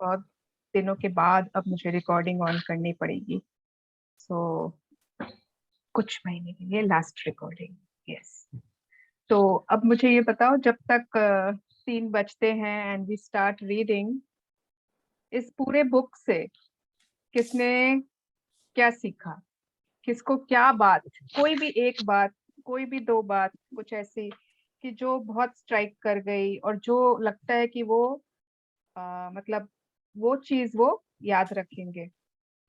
बहुत दिनों के बाद अब मुझे रिकॉर्डिंग ऑन करनी पड़ेगी। सो कुछ महीने के लिए लास्ट रिकॉर्डिंग। यस। तो अब मुझे ये बताओ, जब तक 3 बजते हैं एंड वी स्टार्ट रीडिंग, इस पूरे बुक से किसने क्या सीखा, किसको क्या बात, कोई भी एक बात, कोई भी 2 बात, कुछ ऐसी कि जो बहुत स्ट्राइक कर गई और जो लगता है कि वो मतलब वो चीज वो याद रखेंगे।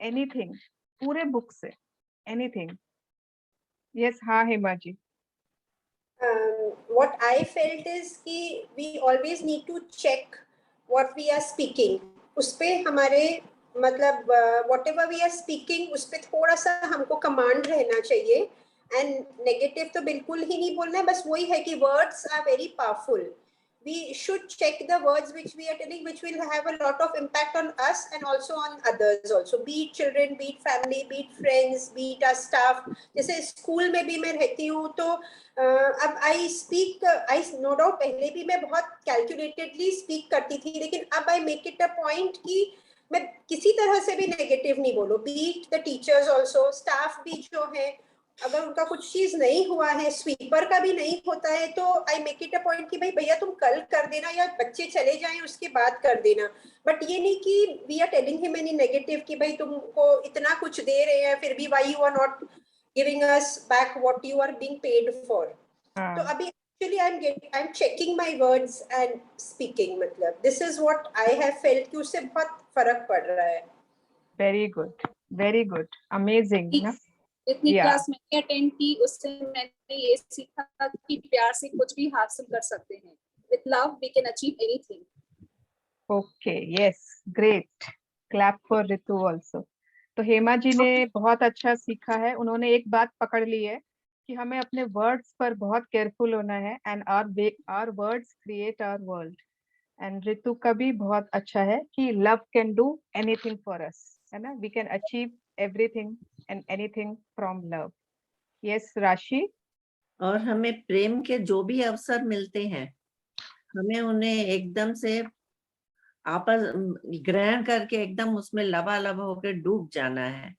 एनीथिंग, पूरे बुक से, एनीथिंग। यस, हाँ Hema ji. What I felt is कि we always need to check what we are speaking. उस पे हमारे मतलब whatever we are speaking उस पे थोड़ा सा हमको कमांड रहना चाहिए। एंड नेगेटिव तो बिल्कुल ही नहीं बोलना है, बस वही है कि words are very powerful. We should check the words which we are telling, which will have a lot of impact on us and also on others also, be it children, be it family, be it friends, be it our staff. जैसे school में भी मैं रहती हूँ तो अब I speak, I know doubt पहले भी मैं बहुत कैलकुलेटेडली स्पीक करती थी, लेकिन अब I make it a point कि मैं किसी तरह से भी नेगेटिव नहीं बोलूं। But the teachers also, staff भी जो है, अगर उनका कुछ चीज नहीं हुआ है, स्वीपर का भी नहीं होता है, तो आई मेक इट अ पॉइंट कि भाई भैया तुम कल कर देना या बच्चे चले जाएं उसके बाद कर देना। बट ये नहीं कि we are telling him any negative कि भाई तुमको इतना कुछ दे रहे हैं फिर भी why you are not giving us back what you are being paid for. तो अभी actually I'm checking my words and speaking, मतलब this is what I have felt कि उससे बहुत फर्क पड़ रहा है। वेरी गुड, अमेजिंग ना। जितनी क्लास मैंने अटेंड की उससे मैंने ये सीखा कि प्यार से कुछ भी हासिल कर सकते हैं। With love we can achieve anything. Okay, yes, great. Clap for Ritu also. तो हेमा जी ने बहुत अच्छा सीखा है, उन्होंने एक बात पकड़ ली है कि हमें अपने वर्ड्स पर बहुत केयरफुल होना है and our words create our world. And Ritu का भी बहुत अच्छा है कि love can do anything for us, है ना, we can achieve everything and anything from love. Yes Rashi. और हमें प्रेम के जो भी अवसर मिलते हैं हमें उन्हें एकदम से आपस ग्रहण करके एकदम उसमें लबालब होकर डूब जाना है।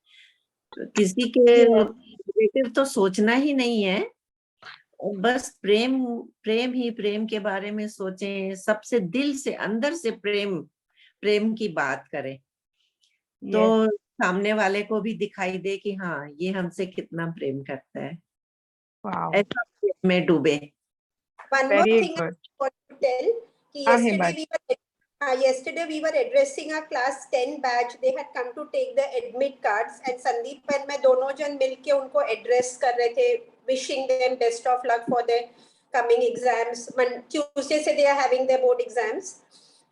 किसी के नेगेटिव तो सोचना ही नहीं है, बस प्रेम प्रेम ही प्रेम के बारे में सोचें, सबसे दिल से अंदर से प्रेम की बात करें तो सामने वाले को भी दिखाई दे कि हाँ ये हमसे कितना प्रेम करता है। ऐसा प्रेम में डूबे। One more thing I want to tell कि yesterday we were addressing our class 10 batch. They had come to take the admit cards and Sandeep and मैं दोनों जन मिलके उनको address कर रहे थे, wishing them best of luck for their coming exams. Tuesday से they are having their board exams.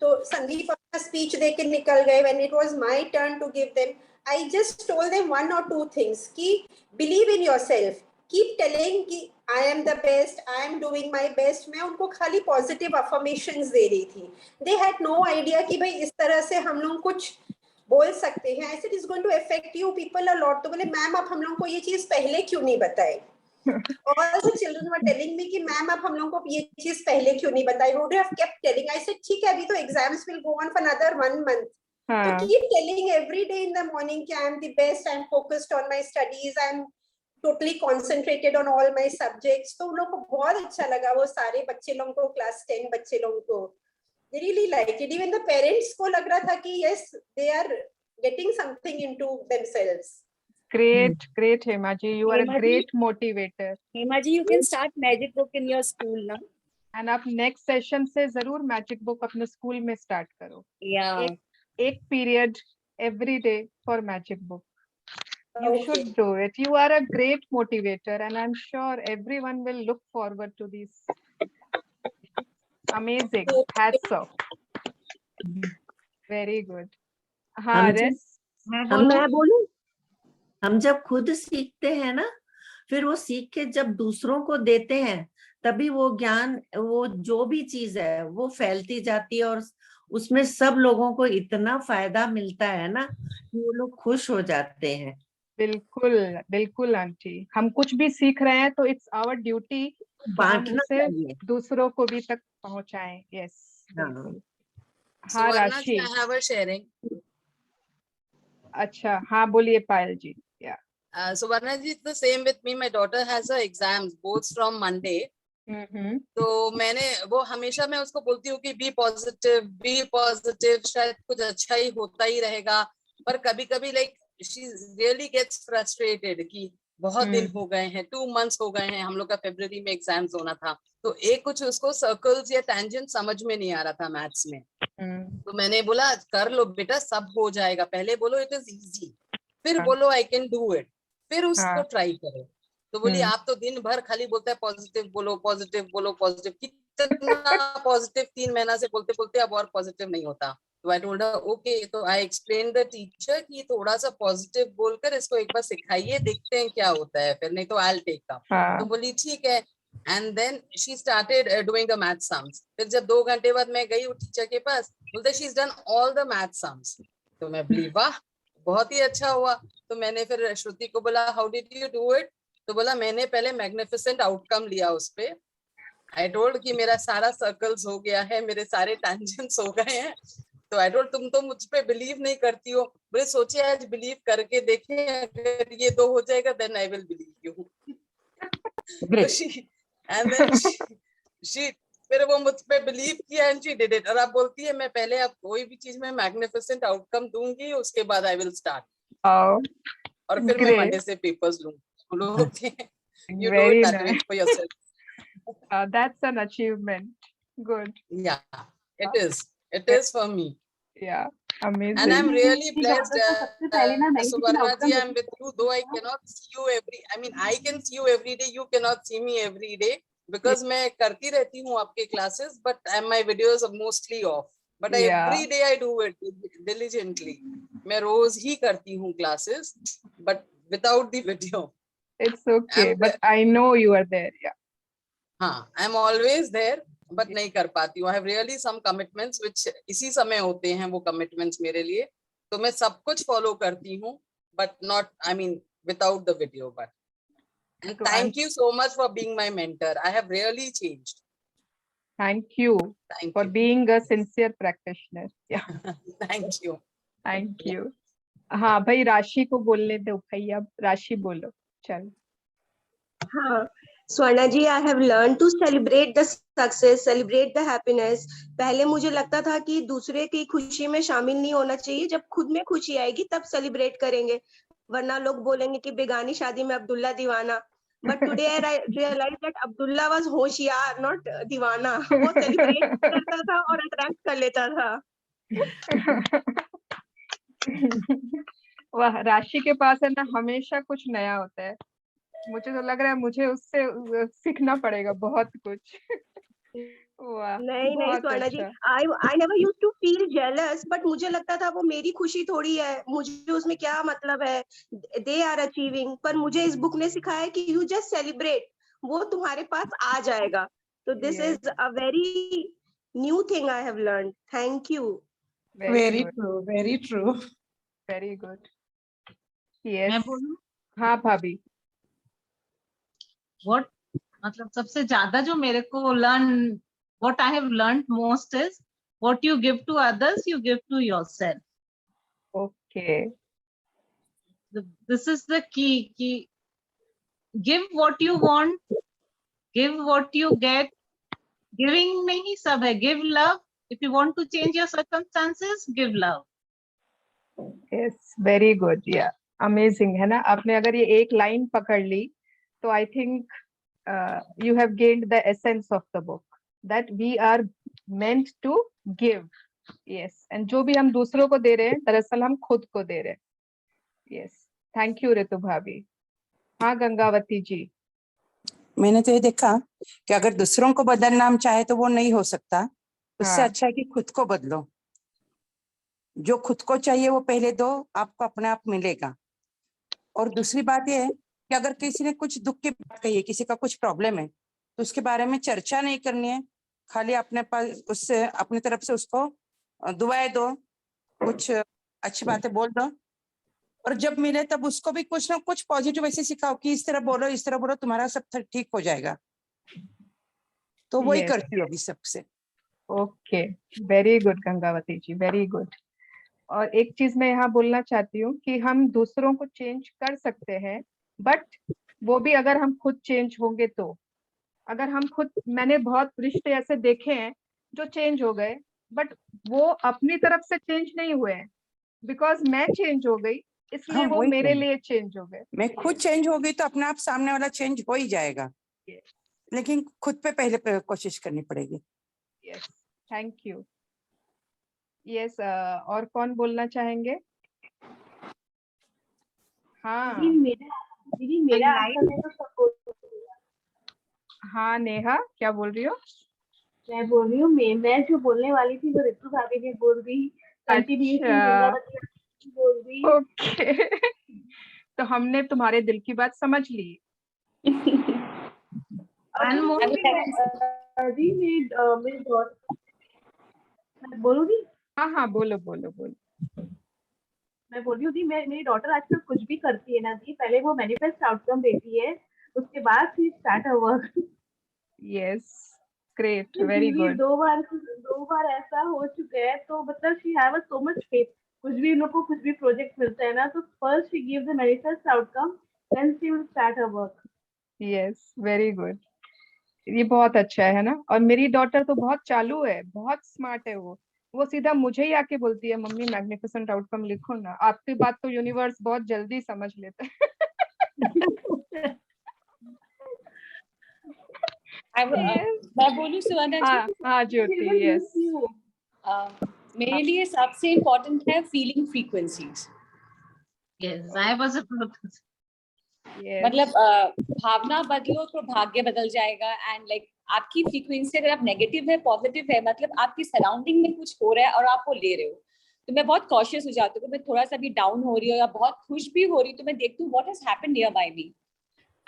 तो संदीप अपना speech दे के निकल गए. When it was my turn to give them, I just told them 1 or 2 things कि believe in yourself. Keep telling कि I am the best, I am doing my best. मैं उनको खाली positive affirmations दे रही थी. They had no idea कि भाई इस तरह से हम लोग कुछ बोल सकते हैं. I said it's going to affect you people a lot. तो बोले मैम आप हम लोग को ये चीज पहले क्यों नहीं बताए? All the children were telling me कि मैम आप हम लोग को ये चीज पहले क्यों नहीं बताई? Would you have kept telling? I said ठीक है, अभी तो exams will go on for another 1 month. तो keep telling every day in the morning कि I am the best, I am focused on my studies, I am totally concentrated on all my subjects. तो उन लोगों को बहुत अच्छा लगा, वो सारे बच्चे लोगों को, class 10 बच्चे लोगों को they really liked it. Even the parents को लग रहा था कि yes, they are getting something into themselves. Great, Hema ji, you are a great motivator. Hema ji, you can start magic book in your school now. And आप next session से जरूर magic book अपने school में start करो. Yeah. एक period every day for magic book. You should do it. You are a great motivator, and I'm sure everyone will look forward to this. Amazing. Hats off. Very good. हाँ race, मैं बोलूं, हम जब खुद सीखते हैं ना, फिर वो सीख के जब दूसरों को देते हैं तभी वो ज्ञान, वो जो भी चीज है वो फैलती जाती है और उसमें सब लोगों को इतना फायदा मिलता है ना कि वो लोग खुश हो जाते हैं। बिल्कुल बिल्कुल आंटी, हम कुछ भी सीख रहे हैं तो इट्स आवर ड्यूटी बांटना चाहिए, दूसरों को भी तक पहुंचाएं। यस बिल्कुल। हाँ राशि, I have a sharing. अच्छा हाँ बोलिए पायल जी। So Varna ji, it's the same with me. My daughter has her exams both from Monday. तो मैंने वो हमेशा मैं उसको बोलती हूँ कि बी पॉजिटिव, शायद कुछ अच्छा ही होता ही रहेगा, पर कभी कभी like she really gets frustrated कि बहुत दिन हो गए हैं, 2 months हो गए हैं, हम लोग का फरवरी में एग्जाम्स होना था, तो एक कुछ उसको सर्कल्स या टेंजेंट समझ में नहीं आ रहा था मैथ्स में। तो मैंने बोला कर लो बेटा, सब हो जाएगा, पहले बोलो इट इज इजी, फिर बोलो आई कैन डू इट, फिर उसको ट्राई करो। तो बोली आप तो दिन भर खाली बोलता है पॉजिटिव बोलो पॉजिटिव बोलो पॉजिटिव, कितना पॉजिटिव 3 महीना से बोलते बोलते अब और पॉजिटिव नहीं होता। तो आई टोल्ड हर ओके, तो आई एक्सप्लेन द टीचर कि थोड़ा सा पॉजिटिव बोलकर इसको एक बार सिखाइए, देखते हैं क्या होता है, फिर नहीं तो आई विल टेक अप। तो बोली ठीक है, and then she started doing the math sums. फिर जब 2 घंटे बाद मैं गई टीचर के पास, बोलते she is done all the math sums. तो मैं बोली वाह बहुत ही अच्छा हुआ। तो मैंने फिर श्रुति को बोला how did you do it, तो बोला मैंने पहले मैग्निफिसेंट आउटकम लिया उस पे। आई टोल्ड कि मेरा सारा सर्कल्स हो गया है, मेरे सारे टेंजेंट्स हो गए हैं। तो आई टोल्ड तुम तो मुझ पे बिलीव नहीं करती हो, बोले सोचिए आज बिलीव करके देखें, अगर ये 2 हो जाएगा then I will believe you. And then she फिर वो मुझ पे बिलीव किया एंड शी डिड इट। और आप बोलती है मैं पहले अब कोई भी चीज में मैग्निफिसेंट आउटकम दूंगी, उसके बाद आई विल स्टार्ट, और फिर मैं मंडे से पेपर्स लूंगी। Okay. You do it that way for yourself. That's an achievement. Good. Yeah, it is. It is for me. Yeah, amazing. And I'm really blessed. Subarna ji, I'm with you, though I cannot see you I can see you every day. You cannot see me every day because मैं करती रहती हूँ आपके classes, but my videos are mostly off. But every day I do it diligently. मैं रोज ही करती हूँ classes, but without the video. It's okay, but I know you are there. Yeah. हाँ, I'm always there, but नहीं कर पाती हूँ। I have really some commitments which इसी समय होते हैं वो commitments मेरे लिए, तो मैं सब कुछ follow करती हूँ, but not, without the video. But and thank you so much for being my mentor. I have really changed. Thank you for being a sincere practitioner. Yeah. Thank you. Thank you. हाँ भाई राशि को बोलने दो भाई, अब राशि बोलो। चल। हाँ Swarna ji, I have learn to celebrate the success, celebrate the happiness. पहले मुझे लगता था कि दूसरे की खुशी में शामिल नहीं होना चाहिए, जब खुद में खुशी आएगी तब सेलिब्रेट करेंगे, वरना लोग बोलेंगे कि बेगानी शादी में अब्दुल्ला दीवाना। But today I realize that Abdullah was होशियार, नॉट दीवाना। वो सेलिब्रेट करता था और अट्रैक्ट कर लेता था। वाह, राशि के पास है ना हमेशा कुछ नया होता है। मुझे तो लग रहा है मुझे उससे सीखना पड़ेगा बहुत कुछ। वाह, नहीं Swarna ji, I never used to feel jealous, but मुझे लगता था वो मेरी खुशी थोड़ी है, मुझे उसमें क्या मतलब है, दे आर अचीविंग। पर मुझे इस बुक ने सिखाया कि यू जस्ट सेलिब्रेट, वो तुम्हारे पास आ जाएगा। तो this is a very new thing I have learn. Thank you. Very true, very true, very good. Yes, हाँ भाभी। व्हाट मतलब सबसे ज्यादा जो मेरे को learn, what I have learned most is what you give to others, you give to yourself. Okay. This is the key. Give what you want, give what you get. Giving nahi sab hai. Give love. If you want to change your circumstances, give love. Yes, very good. Yeah, amazing है ना। आपने अगर ये एक line पकड़ ली, तो I think you have gained the essence of the book. That we are meant to give. Yes, and जो भी हम दूसरों को दे रहे हैं दरअसल हम खुद को दे रहे हैं। Yes, thank you रितु भाभी। हाँ गंगावती जी। मैंने तो ये देखा कि अगर दूसरों को बदलना हम चाहे तो वो नहीं हो सकता, उससे अच्छा है कि खुद को बदलो। जो खुद को चाहिए वो पहले दो, आपको अपने आप मिलेगा। और दूसरी बात ये है कि अगर किसी ने कुछ दुख की बात कही है, किसी का कुछ प्रॉब्लम है, तो उसके बारे में चर्चा नहीं करनी है, खाली अपने पास उससे अपनी तरफ से उसको दुआएं दो, कुछ अच्छी बातें बोल दो, और जब मिले तब उसको भी कुछ ना कुछ पॉजिटिव ऐसे सिखाओ कि इस तरह बोलो, तुम्हारा सब ठीक हो जाएगा। तो वही करती हूँ अभी सबसे। ओके, वेरी गुड गंगावती जी, वेरी गुड। और एक चीज मैं यहाँ बोलना चाहती हूँ कि हम दूसरों को चेंज कर सकते हैं, बट वो भी अगर हम खुद चेंज होंगे तो। अगर हम खुद, मैंने बहुत रिश्ते ऐसे देखे हैं जो चेंज हो गए, बट वो अपनी तरफ से चेंज नहीं हुए हैं, बिकॉज मैं चेंज हो गई इसलिए हाँ, वो वही मेरे तो। लिए चेंज हो गए। मैं खुद चेंज हो गई तो अपने आप सामने वाला चेंज हो ही जाएगा, Yes, लेकिन खुद पे पहले कोशिश करनी पड़ेगी। yes, thank you. यस, और कौन बोलना चाहेंगे? हाँ, दीदी मेरा आंसर में तो सब बोल दिया। हाँ नेहा, क्या बोल रही हो? मैं बोल रही हूँ, मैं जो बोलने वाली थी वो ऋतु भाभी ने बोल दी, कंटिन्यूएशन अच्छा, गंगावती बोल दी। ओके। तो हमने तुम्हारे दिल की बात समझ ली। दी मेरी डॉटर, मैं बोलूंगी, हाँ हाँ, बोलो बोलो बोलो। मैं बोल रही हूँ दी, मेरी डॉटर आजकल कुछ भी करती है ना दी, पहले वो मैनिफेस्ट आउटकम देती है, उसके बाद she start her work. Yes, great, very good. दो बार ऐसा हो चुका है, तो मतलब she have so much faith. कुछ भी उन लोग को कुछ भी प्रोजेक्ट मिलता है ना, तो first she give the manifest outcome, then she will start her work. Yes, very good. ये बहुत अच्छा है ना। और मेरी डॉटर तो बहुत चालू है, बहुत स्मार्ट है वो सीधा मुझे ही आके बोलती है, मम्मी मैग्निफिसेंट आउटकम लिखो ना। आपकी बात तो यूनिवर्स बहुत जल्दी समझ लेता है। मैं बोलूं सुवर्णा जी? हाँ हाँ ज्योति, यस। मेरे लिए सबसे इम्पोर्टेंट है feeling frequencies. Yes, I was about to say. मतलब भावना बदलो तो भाग्य बदल जाएगा। एंड लाइक आपकी फ्रीक्वेंसी अगर आप नेगेटिव है, पॉजिटिव है, मतलब आपकी सराउंडिंग में कुछ हो रहा है और आप वो ले रहे हो, तो मैं बहुत कॉशियस हो जाती हूँ। मैं थोड़ा सा भी डाउन हो रही हूँ या बहुत खुश भी हो रही हूँ, तो मैं देखती हूँ what has happened near by me.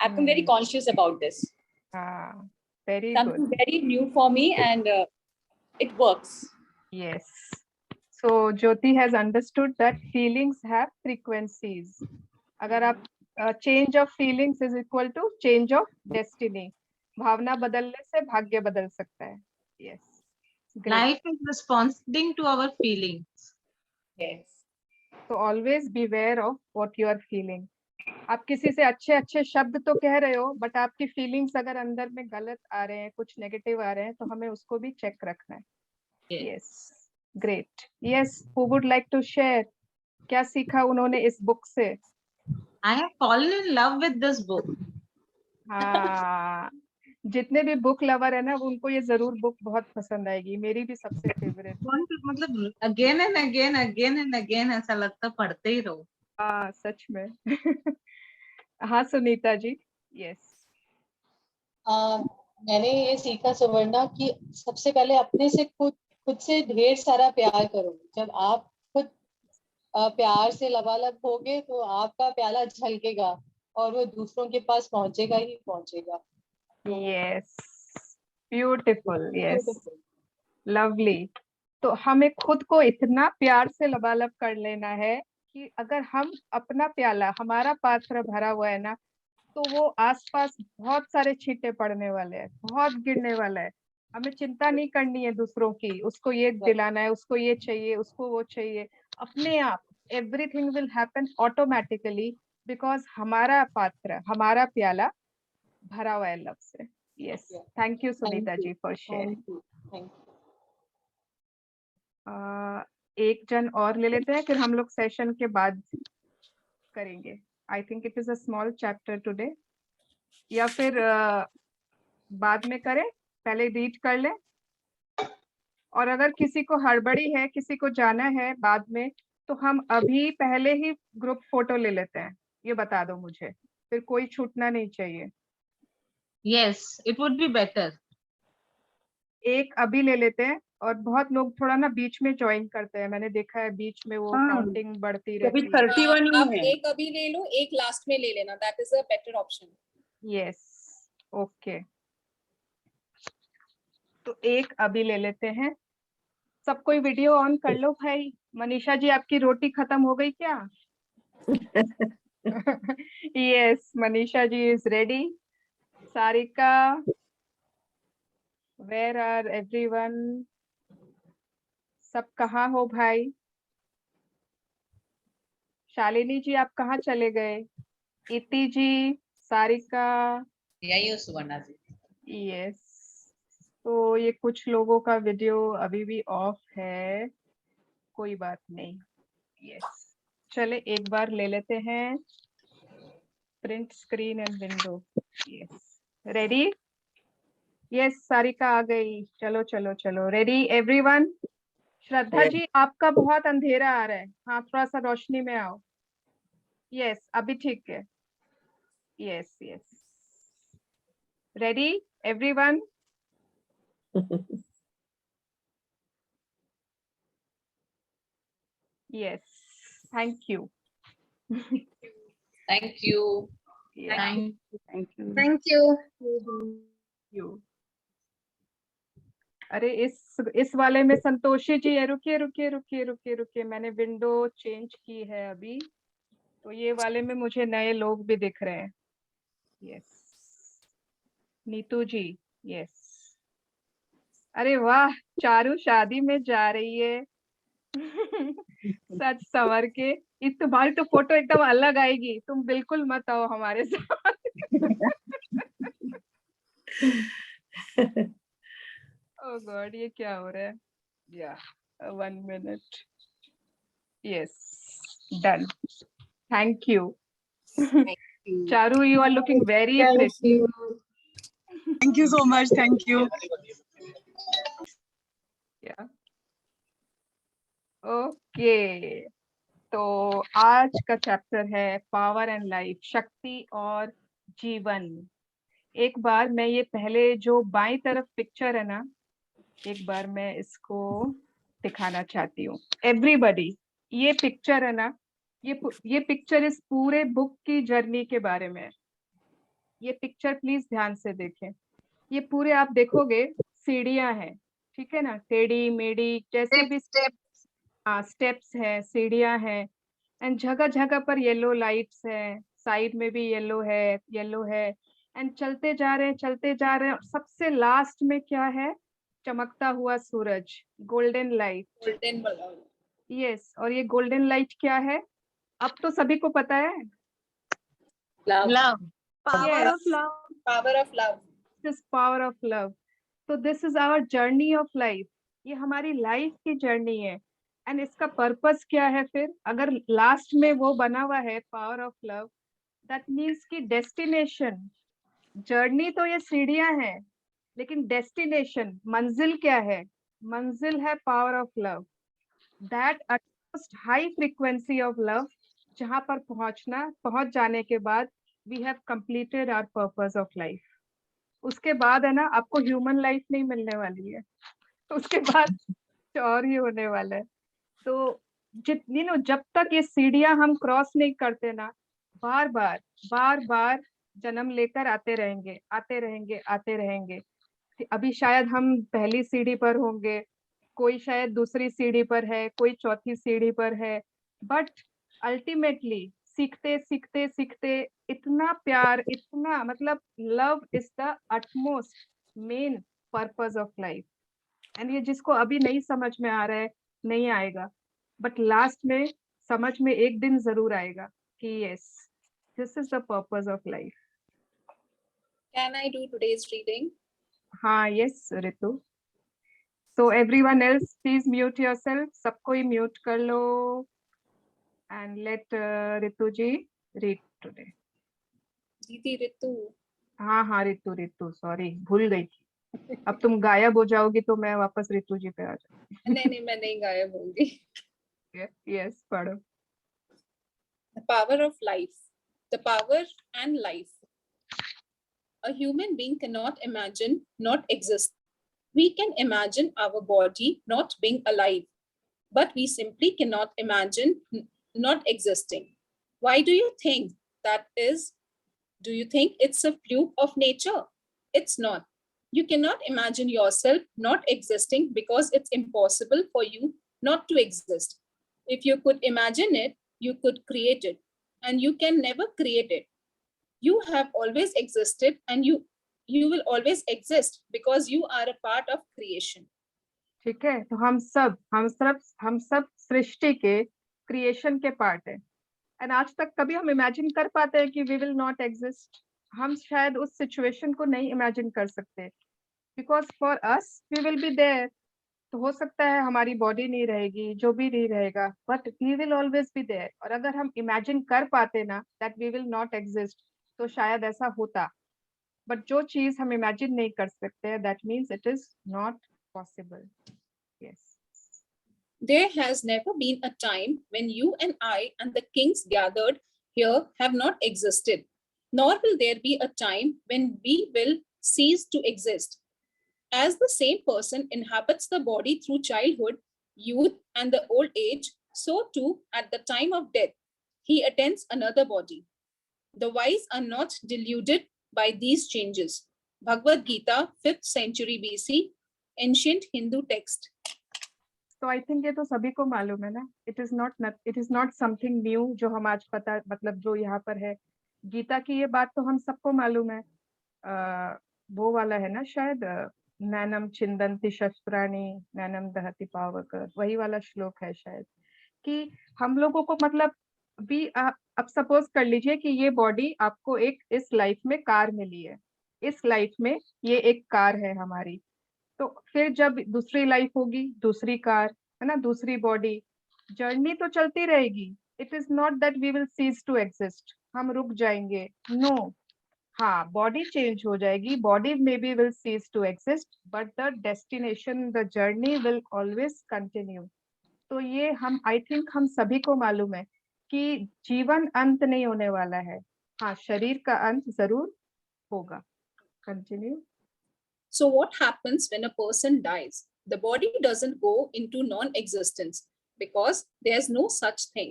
I am very conscious about this. हाँ, very Something good. very new for me and it works. Yes. So Jyoti has understood that feelings have frequencies. अगर आप change of feelings is equal to change of destiny. भावना बदलने से भाग्य बदल सकता है। Yes. Great. Life is responding to our feelings. Yes. So always beware of what you are feeling. आप किसी से अच्छे अच्छे शब्द तो कह रहे हो, बट आपकी फीलिंग्स अगर अंदर में गलत आ रहे हैं, कुछ नेगेटिव आ रहे हैं, तो हमें उसको भी चेक रखना है। Yes, great. Yes, who would like to share, क्या सीखा उन्होंने इस बुक से? I have fallen in love with this book. हाँ, जितने भी बुक लवर है ना, उनको ये जरूर बुक बहुत पसंद आएगी। मेरी भी सबसे फेवरेट। मतलब अगेन एंड अगेन ऐसा लगता पढ़ते ही रहो। हाँ, सच में। हाँ सुनीता जी। यस। मैंने ये सीखा सुवर्णा कि सबसे पहले अपने से खुद से ढेर सारा प्यार करो। जब आप खुद प्यार से लबालब होगे तो आपका प्याला झलकेगा और वो दूसरों के पास पहुंचेगा ही पहुंचेगा। Yes, beautiful, yes, lovely. तो हमें खुद को इतना प्यार से लबालब कर लेना है कि अगर हम अपना प्याला, हमारा पात्र भरा हुआ है ना, तो वो आसपास बहुत सारे छींटे पड़ने वाले हैं, बहुत गिरने वाला है। हमें चिंता नहीं करनी है दूसरों की, उसको ये दिलाना है, उसको ये चाहिए, उसको वो चाहिए। अपने आप everything will happen automatically, because हमारा पात्र, हमारा प्याला भरा हुआ है लव से। Yes, thank you Sunita ji for sharing. एक जन और ले लेते हैं, फिर हम लोग सेशन के बाद करेंगे। I think it is a small chapter today, या फिर बाद में करें, पहले रीड कर लें। और अगर किसी को हड़बड़ी है, किसी को जाना है बाद में, तो हम अभी पहले ही ग्रुप फोटो ले लेते हैं। ये बता दो मुझे, फिर कोई छूटना नहीं चाहिए। Yes, it would be better. एक अभी ले लेते हैं, और बहुत लोग थोड़ा ना बीच में ज्वाइन करते हैं, मैंने देखा है बीच में वो काउंटिंग बढ़ती रहती है। 31 आप ही है। एक अभी ले लो, एक लास्ट में ले लेना, that is a better option. Yes, okay, तो एक अभी ले लेते हैं। सब कोई वीडियो ऑन कर लो भाई। मनीषा जी, आपकी रोटी खत्म हो गई क्या? Yes, Manisha ji is ready. Sarika, where are everyone? सब कहाँ हो भाई? शालिनी जी आप कहाँ चले गए? इति जी, सारिका, यही हो सुवर्णा जी। यस, तो ये कुछ लोगों का वीडियो अभी भी ऑफ है, कोई बात नहीं। यस, चले एक बार ले लेते हैं print screen and window. Yes, ready? Yes, Sarika आ गई। चलो चलो चलो, रेडी एवरीवन? श्रद्धा जी आपका बहुत अंधेरा आ रहा है, हाँ थोड़ा सा रोशनी में आओ। यस, अभी ठीक है। Yes yes, ready everyone? Yes, thank you. Thank you. Yeah, Thank you. Thank you. you. अरे इस वाले में संतोषी जी है, रुकिए रुकिए रुकिए रुकिए रुकिए, मैंने विंडो चेंज की है अभी, तो ये वाले में मुझे नए लोग भी दिख रहे हैं। यस, नीतू जी, यस। अरे वाह, चारू शादी में जा रही है। सच सवर के, तुम्हारी तो फोटो एकदम अलग आएगी, तुम बिल्कुल मत आओ हमारे साथ। ओह गॉड, ये क्या हो रहा है? या 1 minute. Yes, done, thank you. Charu, you are looking very pretty. Thank you so much. Thank you. Yeah. Okay, तो आज का चैप्टर है पावर एंड लाइफ, शक्ति और जीवन। एक बार मैं ये पहले जो बाईं तरफ पिक्चर है ना, एक बार मैं इसको दिखाना चाहती हूँ एवरीबॉडी। ये पिक्चर है ना, ये पिक्चर इस पूरे बुक की जर्नी के बारे में है। ये पिक्चर प्लीज ध्यान से देखें। ये पूरे आप देखोगे सीढ़ियां हैं, ठीक है ना, टेढ़ी मेढ़ी जैसे भी स्टेप्स है, सीढ़ियां हैं, एंड जगह जगह पर येलो लाइट्स है, साइड में भी येलो है, एंड चलते जा रहे हैं। और सबसे लास्ट में क्या है? चमकता हुआ सूरज, गोल्डन लाइट। गोल्डन, यस, और ये गोल्डन लाइट क्या है? अब तो सभी को पता है, love. Power Yes. of love. Power of love. This power of love. तो this is our journey of life, ये हमारी लाइफ की जर्नी है। एंड इसका पर्पस क्या है फिर? अगर लास्ट में वो बना हुआ है power of love, that means की डेस्टिनेशन, जर्नी तो ये सीढ़ियां हैं, लेकिन डेस्टिनेशन, मंजिल क्या है? मंजिल है power of love, that utmost high frequency of love, जहां पर पहुंच जाने के बाद we have completed our purpose of life. उसके बाद है ना, आपको ह्यूमन लाइफ नहीं मिलने वाली है, उसके बाद कुछ और ही होने वाला है। तो जितनी नो, जब तक ये सीढ़ियां हम क्रॉस नहीं करते ना, बार बार जन्म लेकर आते रहेंगे। अभी शायद हम पहली सीढ़ी पर होंगे, कोई शायद दूसरी सीढ़ी पर है, कोई चौथी सीढ़ी पर है, बट अल्टीमेटली सीखते इतना प्यार, इतना मतलब love is the utmost main purpose of life. And ये जिसको अभी नहीं समझ में आ रहा है, नहीं आएगा, बट लास्ट में समझ में एक दिन जरूर आएगा कि yes, this is the purpose of life. Can I do today's reading? हाँ, yes Ritu. So everyone else, please mute yourself. सबको ही mute कर लो and let Ritu ji read today. दीदी रितु। हाँ रितु, सॉरी भूल गई थी। अब तुम गायब हो जाओगी तो मैं वापस रितु जी पे आ जाऊंगी। नहीं मैं नहीं गायब होंगी। Yes, पढ़ो। The power of life. The power and life. A human being cannot imagine not exist. We can imagine our body not being alive, but we simply cannot imagine not existing. Why do you think that is? Do you think it's a fluke of nature? It's not. You cannot imagine yourself not existing because it's impossible for you not to exist. If you could imagine it, you could create it, and you can never create it. You have always existed, and you will always exist because you are a part of creation. ठीक है, तो हम सब सृष्टि के creation के part है। And आज तक कभी हम इमेजिन कर पाते हैं कि वी विल नॉट एग्जिस्ट? हम शायद उस सिचुएशन को नहीं इमेजिन कर सकते, because for us we will be there. तो हो सकता है हमारी बॉडी नहीं रहेगी, जो भी नहीं रहेगा, but we will always be there. और अगर हम इमेजिन कर पाते ना that we will not exist, तो शायद ऐसा होता। बट जो चीज हम इमेजिन नहीं कर सकते, that means it is not possible. Yes. There has never been a time when you and I and the kings gathered here have not existed, nor will there be a time when we will cease to exist. As the same person inhabits the body through childhood, youth, and the old age, so too at the time of death, he attends another body. The wise are not deluded by these changes. Bhagavad Gita, 5th century BC, ancient Hindu text. तो I think ये तो सभी को मालूम है ना, it is not something new जो हम आज पता, मतलब जो यहाँ पर है गीता की ये बात तो हम सबको मालूम है। वो वाला है ना शायद, नैनम छिंदन्ति शस्त्राणि नैनम दहति पावक, वही वाला श्लोक है शायद, कि हम लोगों को मतलब भी अब सपोज कर लीजिए कि ये बॉडी आपको एक इस लाइफ में कार मिली है, इस लाइफ में ये एक कार है हमारी। तो फिर जब दूसरी लाइफ होगी, दूसरी कार है ना, दूसरी बॉडी, जर्नी तो चलती रहेगी। It is not that we will cease to exist, हम रुक जाएंगे, नो। हाँ, बॉडी चेंज हो जाएगी, body maybe will cease to exist, but the destination, the journey will always continue. तो ये हम, आई थिंक हम सभी को मालूम है कि जीवन अंत नहीं होने वाला है। हाँ, शरीर का अंत जरूर होगा। Continue. So what happens when a person dies? The body doesn't go into non-existence because there's no such thing.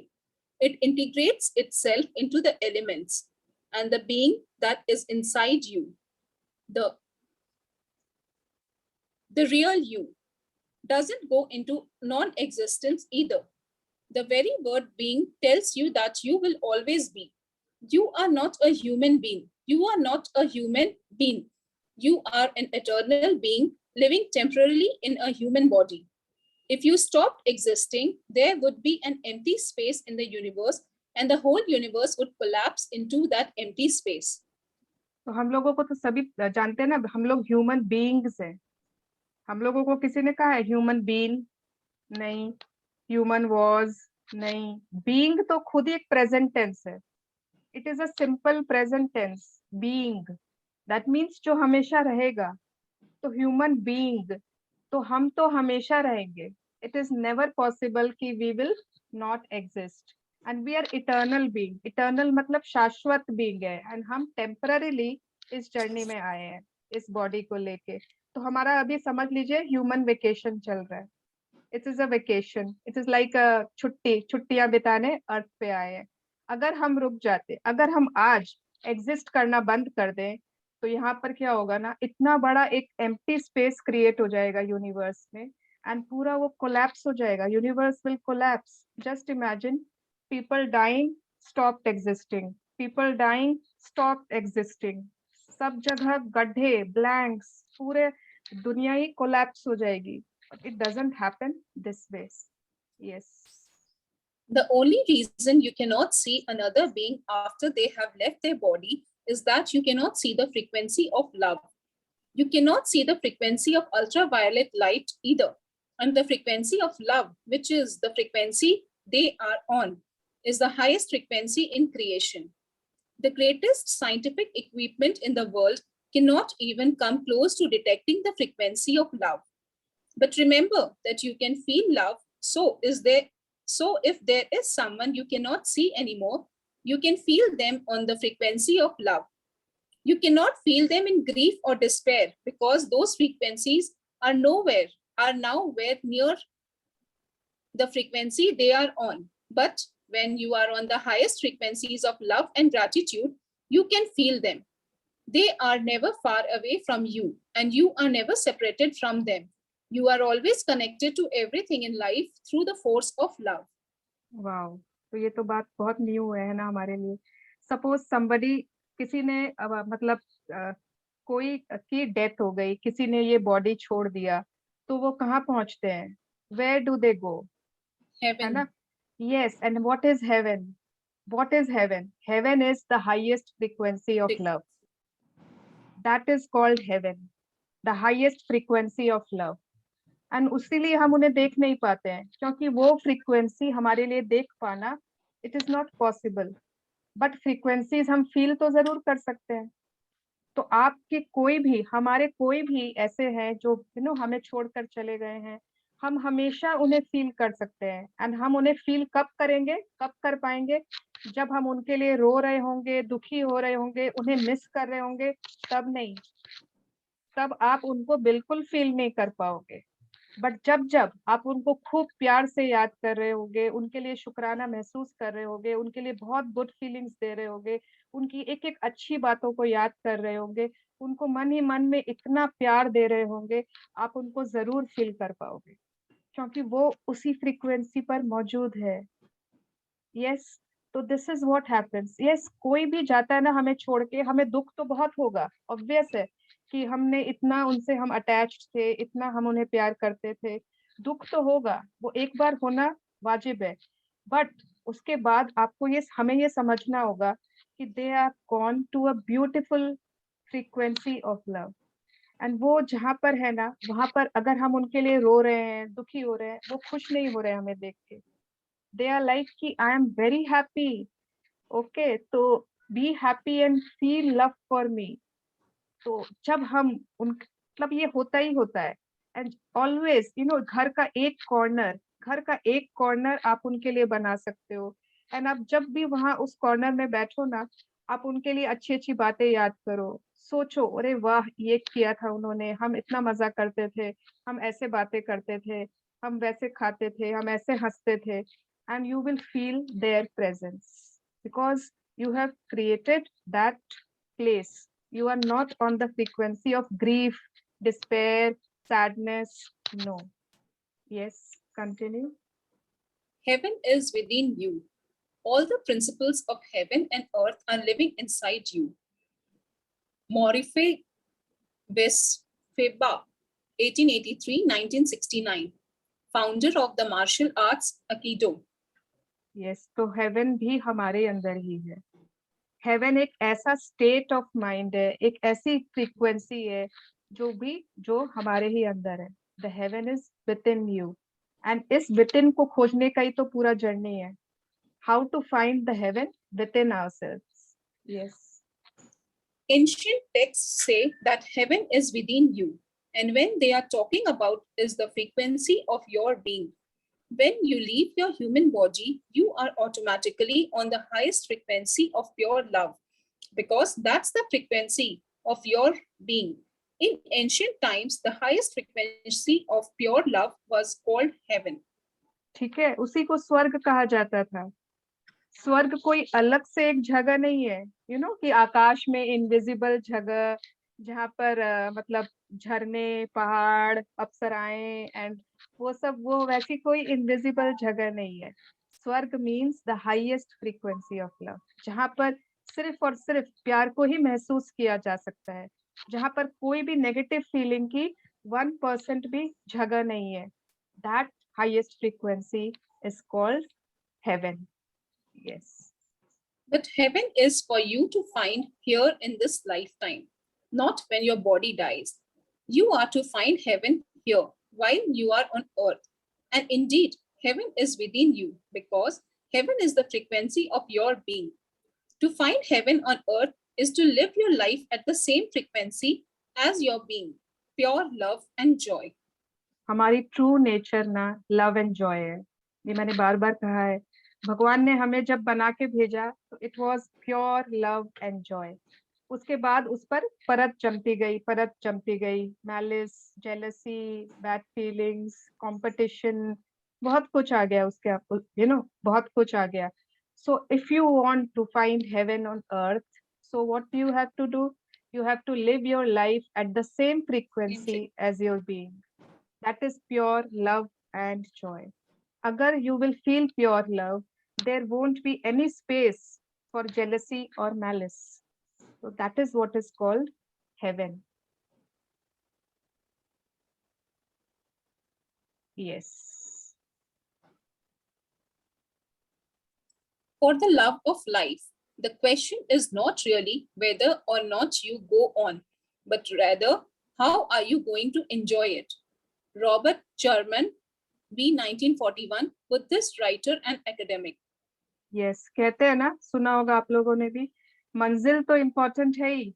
It integrates itself into the elements and the being that is inside you, the real you, doesn't go into non-existence either. The very word being tells you that you will always be. You are not a human being. You are not a human being. You are an eternal being living temporarily in a human body. If you stopped existing, there would be an empty space in the universe and the whole universe would collapse into that empty space. तो हम लोगों को तो सभी जानते हैं ना, हम लोग ह्यूमन बीइंग्स हैं। हम लोगों को किसी ने कहा है ह्यूमन बीइंग? नहीं। Human was? नहीं। बीइंग तो खुद ही एक प्रेजेंट टेंस है। It is a simple present tense, being. That means जो हमेशा रहेगा। तो ह्यूमन बीइंग, तो हम तो हमेशा रहेंगे। इट इज नेवर पॉसिबल कि we will not exist, and we are eternal being. Eternal मतलब शाश्वत बीइंग है, एंड हम टेम्पररीली इस जर्नी में आए हैं इस बॉडी को लेके। तो हमारा अभी समझ लीजिए ह्यूमन वेकेशन चल रहा है। It is a vacation, it is like अ छुट्टियां बिताने अर्थ पे आए हैं। अगर हम रुक जाते, अगर हम आज एग्जिस्ट करना बंद कर दें, तो यहाँ पर क्या होगा ना, इतना बड़ा एक एम्प्टी स्पेस क्रिएट हो जाएगा यूनिवर्स में, एंड पूरा वो कोलैप्स हो जाएगा। Universe will collapse. Just imagine, people dying stopped existing, people dying stopped existing, सब जगह गड्ढे, ब्लैंक्स, पूरे दुनिया ही कोलैप्स हो जाएगी। But it doesn't happen this way. Yes. The only reason you cannot see another being after they have left their body is that you cannot see the frequency of love. You cannot see the frequency of ultraviolet light either. And the frequency of love, which is the frequency they are on, is the highest frequency in creation. The greatest scientific equipment in the world cannot even come close to detecting the frequency of love. But remember that you can feel love. So if there is someone you cannot see anymore, you can feel them on the frequency of love. You cannot feel them in grief or despair because those frequencies are nowhere near the frequency they are on. But when you are on the highest frequencies of love and gratitude, you can feel them. They are never far away from you and you are never separated from them. You are always connected to everything in life through the force of love. Wow, तो ये तो बात बहुत new है ना हमारे लिए। Suppose somebody, किसी ने मतलब कोई की डेथ हो गई, किसी ने ये बॉडी छोड़ दिया, तो वो कहाँ पहुंचते हैं? Where do they go? है Heaven. ना? Yes, and what is heaven? What is heaven? Heaven is the highest frequency of love. That is called heaven, the highest frequency of love. And उसीलिए हम उन्हें देख नहीं पाते हैं, क्योंकि वो फ्रीक्वेंसी हमारे लिए देख पाना it is not possible, but frequencies हम फील तो जरूर कर सकते हैं। तो आपके कोई भी, हमारे कोई भी ऐसे हैं जो हमें छोड़कर चले गए हैं, हम हमेशा उन्हें फील कर सकते हैं। एंड हम उन्हें फील कब करेंगे, कब कर पाएंगे? जब हम उनके लिए रो रहे होंगे, दुखी हो रहे होंगे, उन्हें मिस कर रहे होंगे, तब नहीं, तब आप उनको बिल्कुल फील नहीं कर पाओगे। बट जब जब आप उनको खूब प्यार से याद कर रहे होगे, उनके लिए शुक्राना महसूस कर रहे होगे, उनके लिए बहुत गुड फीलिंग्स दे रहे होगे, उनकी एक एक अच्छी बातों को याद कर रहे होंगे, उनको मन ही मन में इतना प्यार दे रहे होंगे, आप उनको जरूर फील कर पाओगे, क्योंकि वो उसी फ्रीक्वेंसी पर मौजूद है। यस, तो this is what happens. Yes, कोई भी जाता है ना हमें छोड़ के, हमें दुख तो बहुत होगा, ऑब्वियस है कि हमने इतना उनसे हम अटैच्ड थे, इतना हम उन्हें प्यार करते थे, दुख तो होगा, वो एक बार होना वाजिब है। बट उसके बाद आपको हमें ये समझना होगा कि they are gone to a beautiful frequency of love. And वो जहाँ पर है ना, वहां पर अगर हम उनके लिए रो रहे हैं, दुखी हो रहे हैं, वो खुश नहीं हो रहे हैं हमें देख के। दे आर लाइक कि I am very happy, okay, तो be happy and feel love for me. तो जब हम उन, मतलब ये होता ही होता है। एंड ऑलवेज घर का एक कॉर्नर, घर का एक कॉर्नर आप उनके लिए बना सकते हो। एंड आप जब भी वहां उस कॉर्नर में बैठो ना, आप उनके लिए अच्छी अच्छी बातें याद करो, सोचो अरे वाह ये किया था उन्होंने, हम इतना मजा करते थे, हम ऐसे बातें करते थे, हम वैसे खाते थे, हम ऐसे हंसते थे। And you will feel there presence because you have created that place. You are not on the frequency of grief, despair, sadness. No. Yes, continue. Heaven is within you. All the principles of heaven and earth are living inside you. Morife Vesfeba, 1883-1969, founder of the martial arts Aikido. Yes, तो heaven भी हमारे अंदर ही है। Haven एक ऐसा state of mind है, एक ऐसी फ्रीक्वेंसी है जो हमारे ही अंदर है। The heaven is within you, and इस विद इन को खोजने का ही तो पूरा जर्नी है। How to find the heaven within ourselves. Yes, Ancient texts say that heaven is within you, and when they are talking about is the frequency of your being. When you leave your human body, you are automatically on the highest frequency of pure love, because that's the frequency of your being. In ancient times, the highest frequency of pure love was called heaven. ठीक है, उसी को स्वर्ग कहा जाता था। स्वर्ग कोई अलग से एक जगह नहीं है, कि आकाश में इनविजिबल जगह जहाँ पर मतलब झरने, पहाड़, अप्सराएं एंड वो सब, वो वैसी कोई इनविजिबल जगह नहीं है। स्वर्ग means the highest frequency of love, जहाँ पर सिर्फ और सिर्फ प्यार को ही महसूस किया जा सकता है, जहाँ पर कोई भी नेगेटिव फीलिंग की 1% भी जगह नहीं है। That highest frequency is called heaven. Yes. But heaven is for you to find here in this lifetime, not when your body dies. You are to find heaven here while you are on earth. And indeed, heaven is within you because heaven is the frequency of your being. To find heaven on earth is to live your life at the same frequency as your being, pure love and joy. हमारी true nature ना love and Joy है, ये मैंने बार बार कहा है। भगवान ने हमें जब बना के भेजा तो it was pure love and joy. उसके बाद उस पर परत जमती गई, malice, jealousy, bad feelings, competition, बहुत कुछ आ गया उसके, बहुत कुछ आ गया। So if you want to find heaven on earth, so what you have to do, you have to live your life at the same frequency as your being. That is pure love and joy. Agar you will feel pure love, there won't be any space for jealousy or malice. So that is what is called heaven. Yes. For the love of life, the question is not really whether or not you go on, but rather how are you going to enjoy it. Robert Sherman, B. 1941, Buddhist writer and academic. Yes, कहते हैं ना, सुना होगा आप लोगों ने भी, मंजिल तो इम्पोर्टेंट है ही,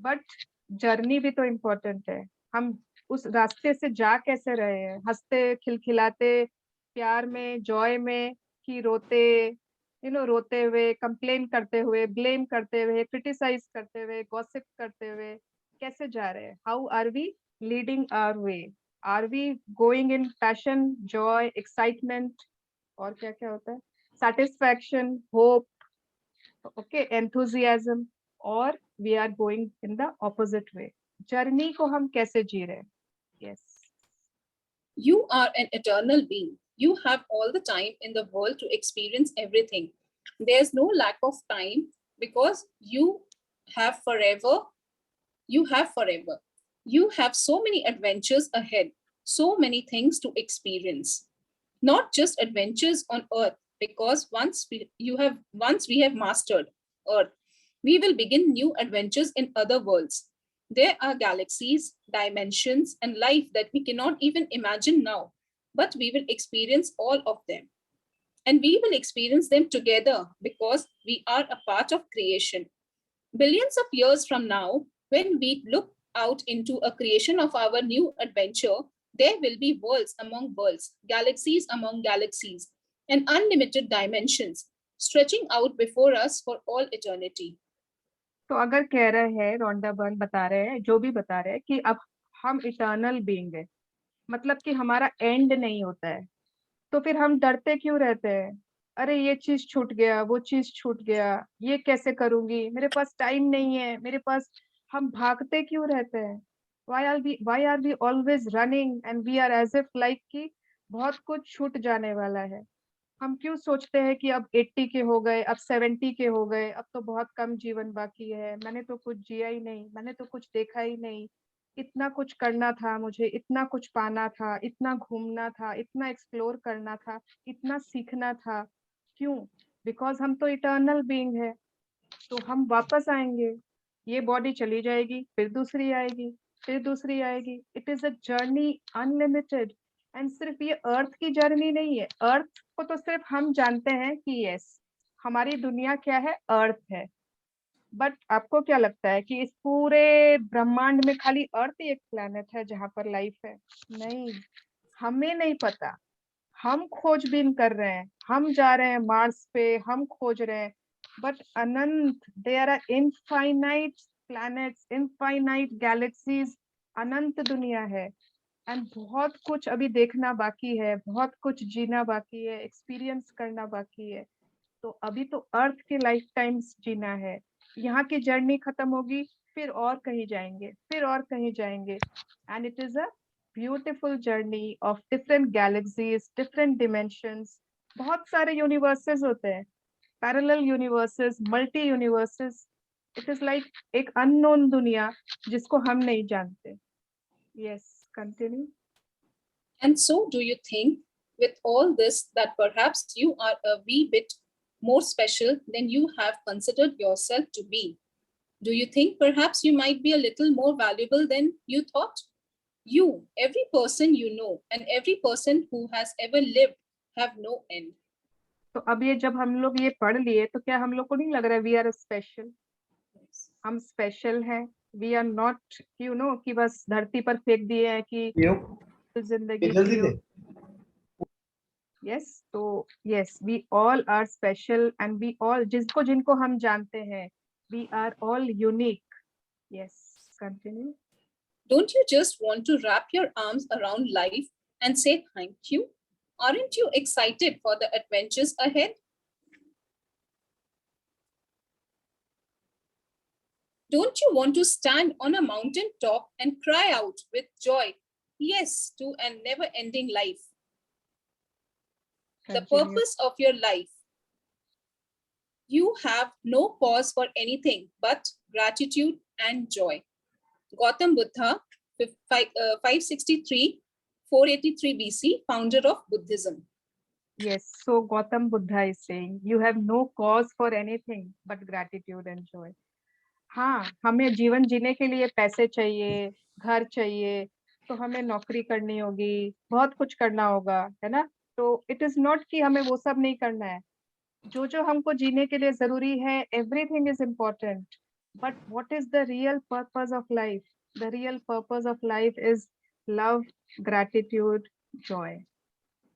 बट जर्नी भी तो इम्पोर्टेंट है. हम उस रास्ते से जा कैसे रहे हैं, हंसते खिलखिलाते, प्यार में, जॉय में, कि रोते, रोते हुए, कंप्लेन करते हुए, ब्लेम करते हुए, क्रिटिसाइज करते हुए, गॉसिप करते हुए, कैसे जा रहे हैं? How are we leading our way? Are we going in passion, joy, excitement, और क्या क्या होता है, satisfaction, hope, okay, enthusiasm, or we are going in the opposite way? Journey को हम कैसे जी रहे हैं? Yes. You are an eternal being. You have all the time in the world to experience everything. There's no lack of time because you have forever. You have forever. You have so many adventures ahead, so many things to experience. Not just adventures on Earth, because once we have mastered Earth, we will begin new adventures in other worlds. There are galaxies, dimensions, and life that we cannot even imagine now, but we will experience all of them. And we will experience them together because we are a part of creation. Billions of years from now, when we look out into a creation of our new adventure, there will be worlds among worlds, galaxies among galaxies, and unlimited dimensions stretching out before us for all eternity. तो अगर कह रहे हैं, Rhonda Byrne बता रहे हैं, जो भी बता रहे हैं कि अब हम इटर्नल बीइंग है, मतलब कि हमारा एंड नहीं होता है, तो फिर हम डरते क्यों रहते हैं? अरे ये चीज छूट गया, वो चीज छूट गया, ये कैसे करूंगी, मेरे पास टाइम नहीं है, मेरे पास, हम भागते क्यों रहते हैं? why are we always running and we are as if like कि बहुत कुछ छूट जाने वाला है? हम क्यों सोचते हैं कि अब 80 के हो गए, अब 70 के हो गए, अब तो बहुत कम जीवन बाकी है, मैंने तो कुछ जिया ही नहीं, मैंने तो कुछ देखा ही नहीं, इतना कुछ करना था मुझे, इतना कुछ पाना था, इतना घूमना था, इतना एक्सप्लोर करना था, इतना सीखना था. क्यों? बिकॉज हम तो इटर्नल बीइंग है, तो हम वापस आएंगे, ये बॉडी चली जाएगी, फिर दूसरी आएगी, फिर दूसरी आएगी. It is a journey unlimited. And सिर्फ ये अर्थ की जर्नी नहीं है, अर्थ को तो सिर्फ हम जानते हैं कि यस, हमारी दुनिया क्या है, अर्थ है, बट आपको क्या लगता है कि इस पूरे ब्रह्मांड में खाली अर्थ ही एक प्लैनेट है जहां पर लाइफ है? नहीं, हमें नहीं पता, हम खोजबीन कर रहे हैं, हम जा रहे हैं मार्स पे, हम खोज रहे हैं, बट अनंत, there are infinite planets, infinite galaxies, अनंत दुनिया है, एंड बहुत कुछ अभी देखना बाकी है, बहुत कुछ जीना बाकी है, एक्सपीरियंस करना बाकी है. तो अभी तो अर्थ के लाइफ टाइम्स जीना है, यहाँ की जर्नी खत्म होगी, फिर और कहीं जाएंगे, फिर और कहीं जाएंगे, and it is a beautiful journey of different galaxies, different dimensions. बहुत सारे यूनिवर्सेस होते हैं, parallel universes, multi universes. It is like एक अननोन दुनिया जिसको हम नहीं जानते. Yes, continue. And so do you think with all this that perhaps you are a wee bit more special than you have considered yourself to be? Do you think perhaps you might be a little more valuable than you thought? You, every person you know, and every person who has ever lived have no end. तो अब ये जब हम लोग ये पढ़ लिए, तो क्या हम लोग को नहीं लग रहा है वी आर स्पेशल? हम स्पेशल हैं, वी आर नॉट कि बस धरती पर फेंक दिए हैं कि जिंदगी. यस, तो yes, we all are special and we all, जिनको हम जानते हैं, we are all unique. Yes, continue. Don't you just want to wrap your arms around life and say thank you? Aren't you excited for the adventures ahead? Don't you want to stand on a mountain top and cry out with joy, yes, to a never-ending life? Continue. The purpose of your life. You have no pause for anything but gratitude and joy. Gautam Buddha, 563, 483 BC, founder of Buddhism. Yes, so Gautam Buddha is saying, you have no cause for anything but gratitude and joy. हाँ, हमें जीवन जीने के लिए पैसे चाहिए, घर चाहिए, तो हमें नौकरी करनी होगी, बहुत कुछ करना होगा, है ना? तो इट इज नॉट कि हमें वो सब नहीं करना है. जो जो हमको जीने के लिए जरूरी है, everything is important. But what is the real purpose of life? The real purpose of life is love, gratitude, Joy.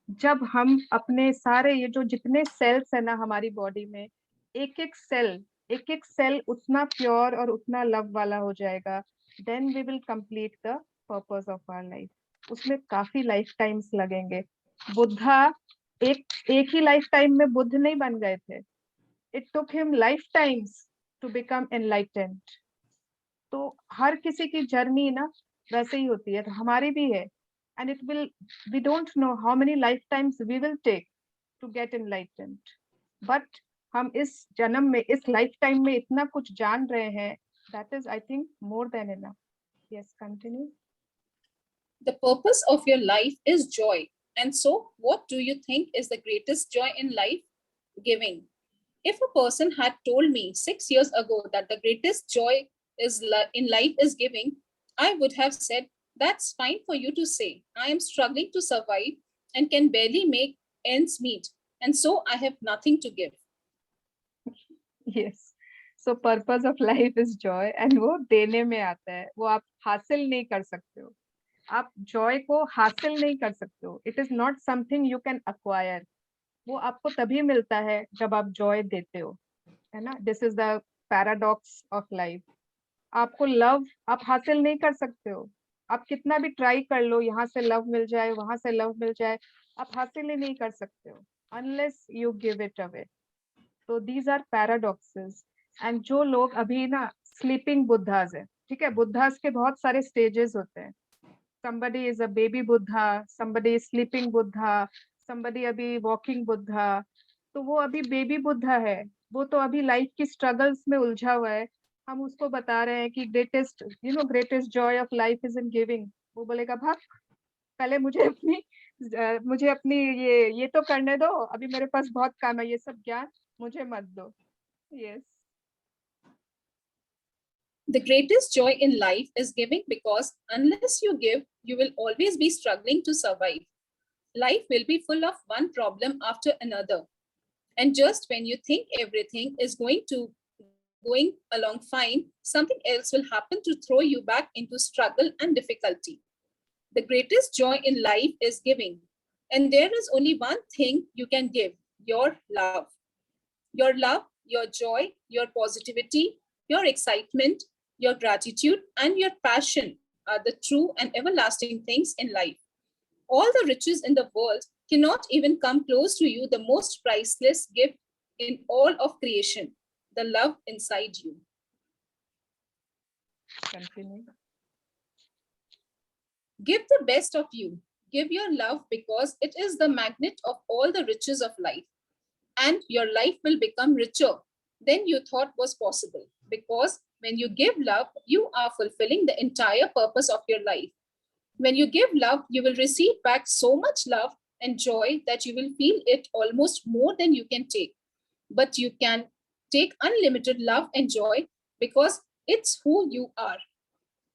जब हम अपने सारे ये जो जितने सेल्स है ना हमारी बॉडी में, एक एक सेल उतना प्योर और उतना लव वाला हो जाएगा, then we will complete the purpose of our life. उसमें काफी लाइफ टाइम्स लगेंगे. बुद्धा एक ही लाइफ टाइम में बुद्ध नहीं बन गए थे. It took him lifetimes to become enlightened. तो हर किसी की जर्नी ना वैसे ही होती है, तो हमारी भी है. And it will, we don't know how many lifetimes we will take to get enlightened. But हम इस जन्म में, इस lifetime में इतना कुछ जान रहे हैं, that is, I think, more than enough. Yes, continue. The purpose of your life is joy. And so, what do you think is the greatest joy in life? Giving. If a person had told me 6 years ago that the greatest joy in life is giving, I would have said, that's fine for you to say. I am struggling to survive and can barely make ends meet. And so I have nothing to give. Yes. So purpose of life is joy, and वो देने में आता है. वो आप हासिल नहीं कर सकते हो. आप joy को हासिल नहीं कर सकते हो. It is not something you can acquire. वो आपको तभी मिलता है जब आप joy देते हो, है ना? This is the paradox of life. आपको love आप हासिल नहीं कर सकते हो. आप कितना भी ट्राई कर लो, यहाँ से लव मिल जाए, वहां से लव मिल जाए, आप हासिल ही नहीं कर सकते हो unless you give it away. So these are paradoxes. And जो लोग अभी ना sleeping बुद्धास है, ठीक है? बुद्धास के बहुत सारे stages होते हैं. Somebody is a baby Buddha, somebody is sleeping Buddha, somebody अभी walking Buddha. तो वो अभी baby Buddha है, वो तो अभी लाइफ की struggles में उलझा हुआ है. हम उसको बता रहे हैं कि greatest joy of life is in giving. वो बोलेगा भाग, पहले मुझे अपनी ये तो करने दो, अभी मेरे पास बहुत काम है, ये सब ज्ञान मुझे मत दो. Yes. The greatest joy in life is giving, because unless you give, you will always be struggling to survive. Life will be full of one problem after another. And just when you think everything is going along fine, something else will happen to throw you back into struggle and difficulty. The greatest joy in life is giving. And there is only one thing you can give: your love. Your love, your joy, your positivity, your excitement, your gratitude, and your passion are the true and everlasting things in life. All the riches in the world cannot even come close to you, the most priceless gift in all of creation, the love inside you. Continue. Give the best of you. Give your love, because it is the magnet of all the riches of life. And your life will become richer than you thought was possible. Because when you give love, you are fulfilling the entire purpose of your life. When you give love, you will receive back so much love and joy that you will feel it almost more than you can take. But you can take unlimited love and joy because it's who you are.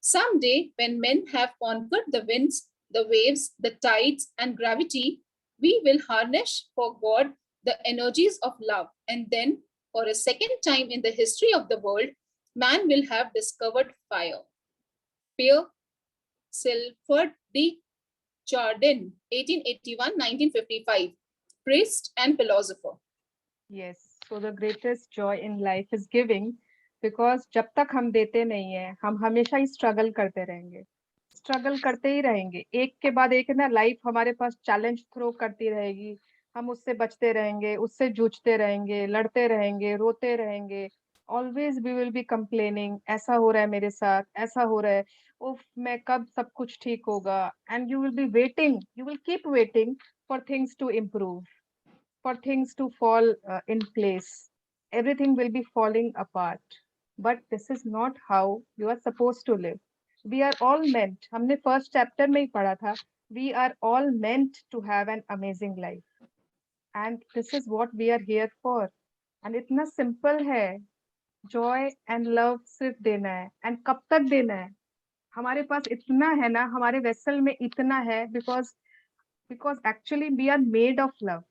Someday, when men have conquered the winds, the waves, the tides, and gravity, we will harness for God the energies of love. And then, for a second time in the history of the world, man will have discovered fire. Pierre Silford de Chardin, 1881-1955, priest and philosopher. Yes, so the greatest joy in life is giving, because जब तक हम देते नहीं है, हम हमेशा ही struggle करते रहेंगे. स्ट्रगल करते ही रहेंगे, एक के बाद एक ना लाइफ हमारे पास चैलेंज थ्रो करती रहेगी. हम उससे बचते रहेंगे, उससे जूझते रहेंगे, लड़ते रहेंगे, रोते रहेंगे. Always we will be complaining, ऐसा हो रहा है मेरे साथ, ऐसा हो रहा है, उफ मैं कब सब कुछ ठीक होगा. And you will be waiting, you will keep waiting for things to improve, for things to fall in place. Everything will be falling apart. But this is not how you are supposed to live. We are all meant, हमने first chapter में ही पढ़ा था, we are all meant to have an amazing life, and this is what we are here for. And इतना simple है, joy and love सिर्फ देना है, and कब तक देना है? हमारे पास इतना है ना, हमारे वेसल में इतना है, because actually we are made of love.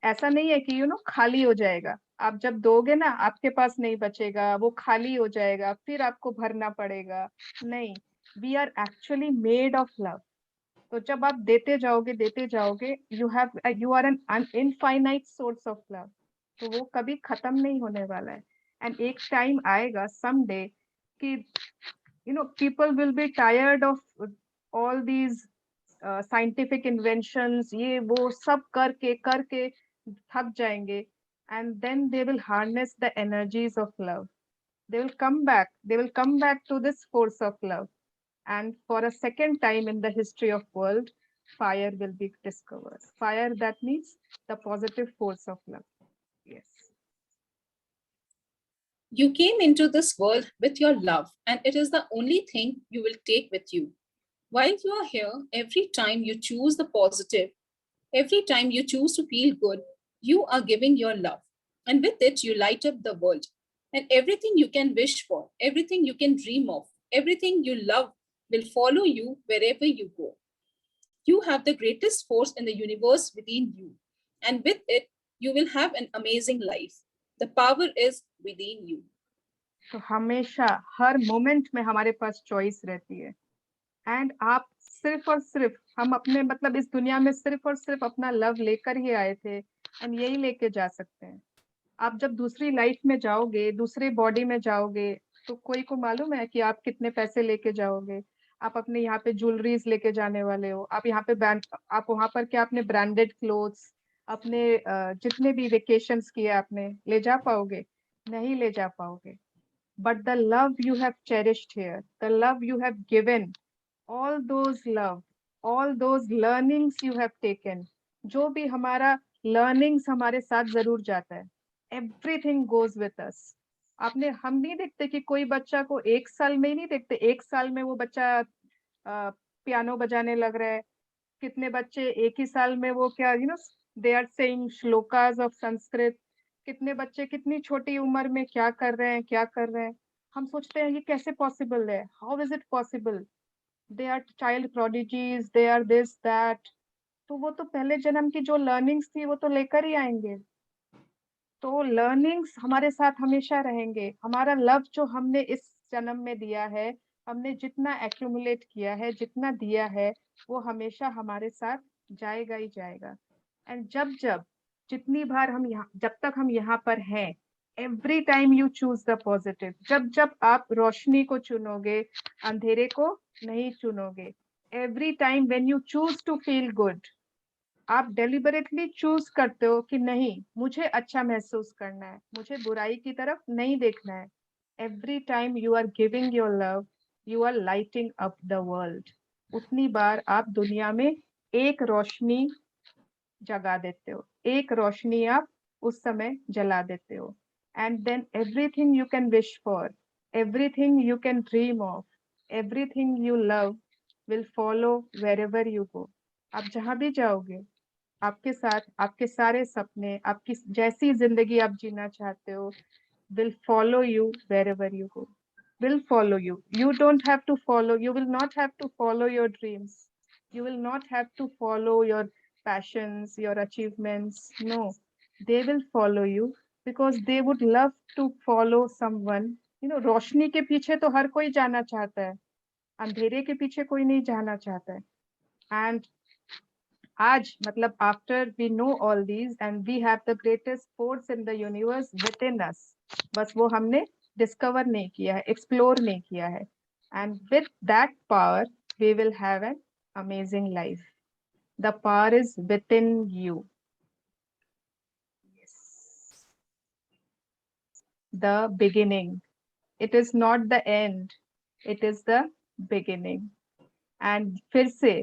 ऐसा नहीं है कि खाली हो जाएगा, आप जब दोगे ना आपके पास नहीं बचेगा, वो खाली हो जाएगा, फिर आपको भरना पड़ेगा, नहीं, we are actually made of love. तो जब आप देते जाओगे, you are an infinite source of love. तो वो कभी खत्म नहीं होने वाला है. And एक टाइम आएगा someday कि people will be tired of all these scientific inventions, ये वो सब करके थक जाएंगे, and then they will harness the energies of love. They will come back to this force of love, and for a second time in the history of world, fire will be discovered. Fire, that means the positive force of love. Yes. You came into this world with your love, and it is the only thing you will take with you. While you are here, every time you choose the positive, every time you choose to feel good, you are giving your love. And with it, you light up the world. And everything you can wish for, everything you can dream of, everything you love will follow you wherever you go. You have the greatest force in the universe within you. And with it, you will have an amazing life. The power is within you. तो हमेशा हर moment में हमारे पास choice रहती है, and आप सिर्फ और सिर्फ, हम अपने मतलब इस दुनिया में सिर्फ और सिर्फ अपना लव लेकर ही आए थे, एंड यही लेके जा सकते हैं. आप जब दूसरी लाइफ में जाओगे, दूसरे बॉडी में जाओगे, तो कोई को मालूम है कि आप कितने पैसे लेके जाओगे? आप अपने यहाँ पे ज्वेलरीज लेके जाने वाले हो, आप यहाँ पे आप वहां पर क्या अपने ब्रांडेड क्लोथ्स, अपने जितने भी वेकेशंस किए आपने, ले जा पाओगे? नहीं ले जा पाओगे. But the love you have cherished here, the love you have given, all those love, all those learnings you have taken, जो भी हमारा learnings हमारे साथ जरूर जाता है, everything goes with us. हम नहीं देखते कि कोई बच्चा को 1 साल में ही नहीं देखते, 1 साल में वो बच्चा पियानो बजाने लग रहा है, कितने बच्चे 1 ही साल में वो क्या they are saying shlokas of Sanskrit, कितने बच्चे कितनी छोटी उम्र में क्या कर रहे हैं, हम सोचते हैं ये कैसे पॉसिबल है, how is it possible? They are child prodigies, they are this that. तो वो तो पहले जन्म की जो learnings थी वो तो लेकर ही आएंगे. तो learnings हमारे साथ हमेशा रहेंगे. हमारा लव जो हमने इस जन्म में दिया है, हमने जितना accumulate किया है, जितना दिया है, वो हमेशा हमारे साथ जाएगा ही जाएगा. And जितनी बार जब तक हम यहाँ पर हैं, every time you choose the positive, जब आप रोशनी को चुनोगे, अंधेरे को नहीं चुनोगे. Every time when you choose to feel good, आप deliberately choose करते हो कि नहीं, मुझे अच्छा महसूस करना है, मुझे बुराई की तरफ नहीं देखना है. Every time you are giving your love, you are lighting up the world. उतनी बार आप दुनिया में एक रोशनी जगा देते हो, एक रोशनी आप उस समय जला देते हो. And then everything you can wish for, everything you can dream of, everything you love will follow wherever you go. आप जहां भी जाओगे, आपके साथ आपके सारे सपने, आपकी जैसी जिंदगी आप जीना चाहते हो, will follow you wherever you go. Will follow you. You don't have to follow. You will not have to follow your dreams. You will not have to follow your passions, your achievements. No, they will follow you because they would love to follow someone. रोशनी के पीछे तो हर कोई जाना चाहता है, अंधेरे के पीछे कोई नहीं जाना चाहता है. And आज मतलब after we know all these and we have the greatest force in the universe within us, बस वो हमने discover नहीं किया है, explore नहीं किया है. And with that power, we will have an amazing life. The power is within you. Yes. The beginning. It is not the end. It is the beginning. And फिर से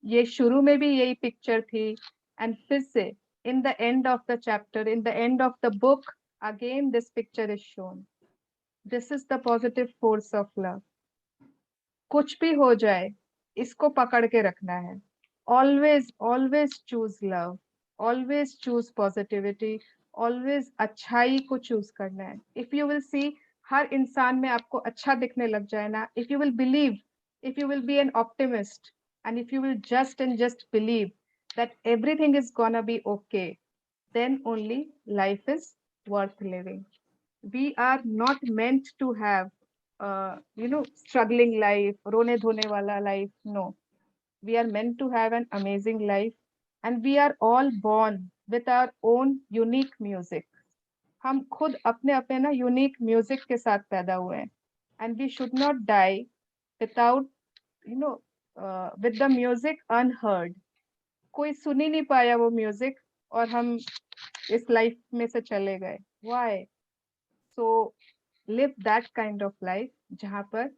ये शुरू में भी यही picture थी, and फिर से in the end of the chapter, in the end of the book, again this picture is shown. This is the positive force of love. कुछ भी हो जाए, इसको पकड़ के रखना है. always choose love, always choose positivity, always अच्छाई को choose करना है. If you will see हर इंसान में आपको अच्छा दिखने लग जाए ना, if you will believe, if you will be an optimist, and if you will just believe that everything is gonna be okay, then only life is worth living. We are not meant to have struggling life, रोने धोने वाला life. No, we are meant to have an amazing life, and we are all born with our own unique music. हम खुद अपने अपने ना unique music के साथ पैदा हुए हैं, and we should not die without with the music unheard. कोई सुन ही नहीं पाया वो म्यूजिक और हम इस लाइफ में से चले गए. Why? So live that kind of life जहाँ पर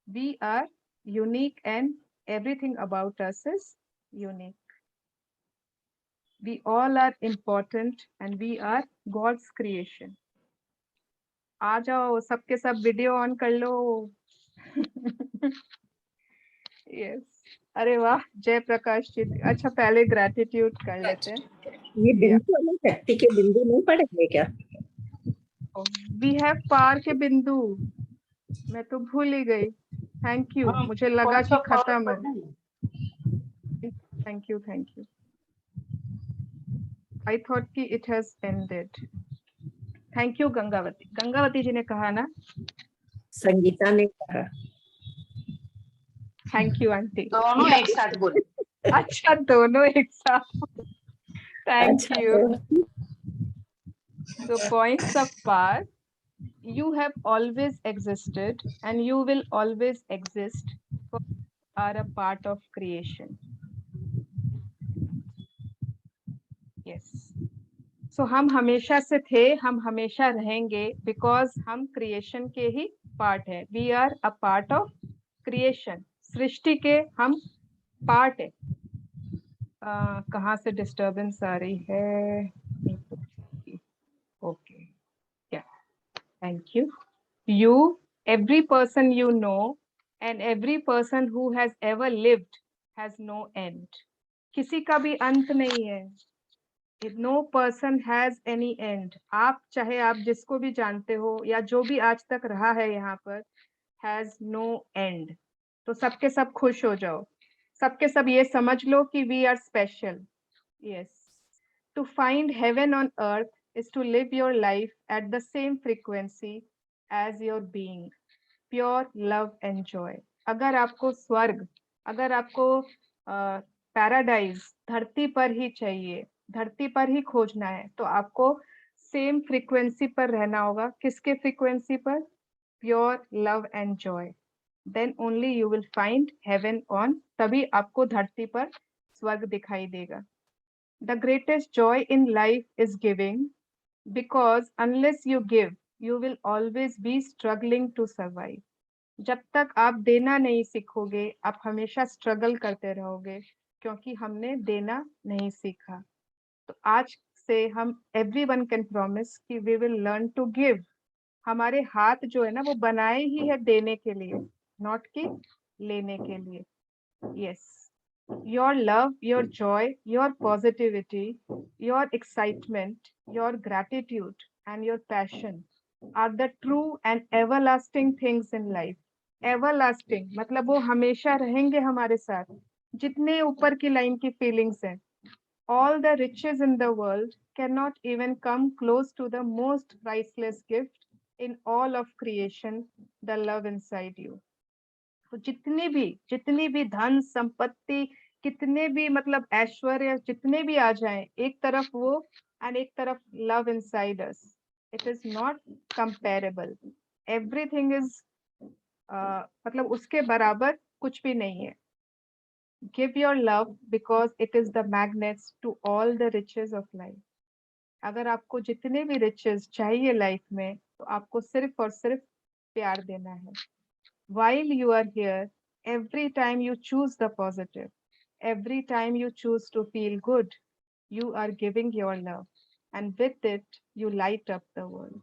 we are unique and everything about us is unique. We all are important and we are God's creation. आ जाओ सबके सब वीडियो ऑन कर लो. यस, अरे वाह जय प्रकाश जी. अच्छा पहले ग्रैटिट्यूड कर लेते हैं. ये बिंदु वाले शक्ति के बिंदु नहीं पढ़ेंगे क्या? वी हैव पार के बिंदु, मैं तो भूल ही गई. थैंक यू, मुझे लगा कि खत्म है. Thank you. आई थॉट कि it has ended. Thank you Gangavati. Gangavati ji ने कहा ना, संगीता ने कहा. Thank you aunty. दोनों एक साथ बोले. अच्छा दोनों एक साथ. Thank you. So points of power, you have always existed and you will always exist, for you are a part of creation. Yes. So हम हमेशा से थे, हम हमेशा रहेंगे, because हम creation के ही part है. We are a part of creation. सृष्टि के हम part है. कहाँ से disturbance आ रही है? Okay. Yeah. Thank you. You, every person you know, and every person who has ever lived has no end. किसी का भी अंत नहीं है. No person has any end. आप चाहे आप जिसको भी जानते हो या जो भी आज तक रहा है यहाँ पर, has no end. तो सबके सब खुश हो जाओ. सबके सब ये समझ लो कि we are special. Yes. To find heaven on earth is to live your life at the same frequency as your being. Pure love and joy. अगर आपको स्वर्ग, अगर आपको पैराडाइज धरती पर ही चाहिए, धरती पर ही खोजना है, तो आपको सेम फ्रीक्वेंसी पर रहना होगा. किसके फ्रीक्वेंसी पर? Pure love and joy. Then only you will find heaven on. तभी आपको धरती पर स्वर्ग दिखाई देगा. The greatest joy in life is giving, because unless you give, you will always be struggling to survive. जब तक आप देना नहीं सीखोगे, आप हमेशा स्ट्रगल करते रहोगे, क्योंकि हमने देना नहीं सीखा. तो आज से हम everyone can promise कि we will learn to give. हमारे हाथ जो है ना वो बनाए ही है देने के लिए, not कि लेने के लिए. Yes. Your love, your joy, your positivity, your excitement, your gratitude, and your passion are the true and everlasting things in life. Everlasting मतलब वो हमेशा रहेंगे हमारे साथ. जितने ऊपर की लाइन की feelings हैं, all the riches in the world cannot even come close to the most priceless gift in all of creation, the love inside you. तो जितनी भी धन संपत्ति, कितने भी मतलब ऐश्वर्य जितने भी आ जाएं, एक तरफ वो and एक तरफ love inside us, it is not comparable. Everything is मतलब उसके बराबर कुछ भी नहीं है. Give your love because it is the magnets to all the riches of life. अगर आपको जितने भी riches चाहिए लाइफ में, तो आपको सिर्फ और सिर्फ प्यार देना है. While you are here, every time you choose the positive, every time you choose to feel good, you are giving your love, and with it you light up the world.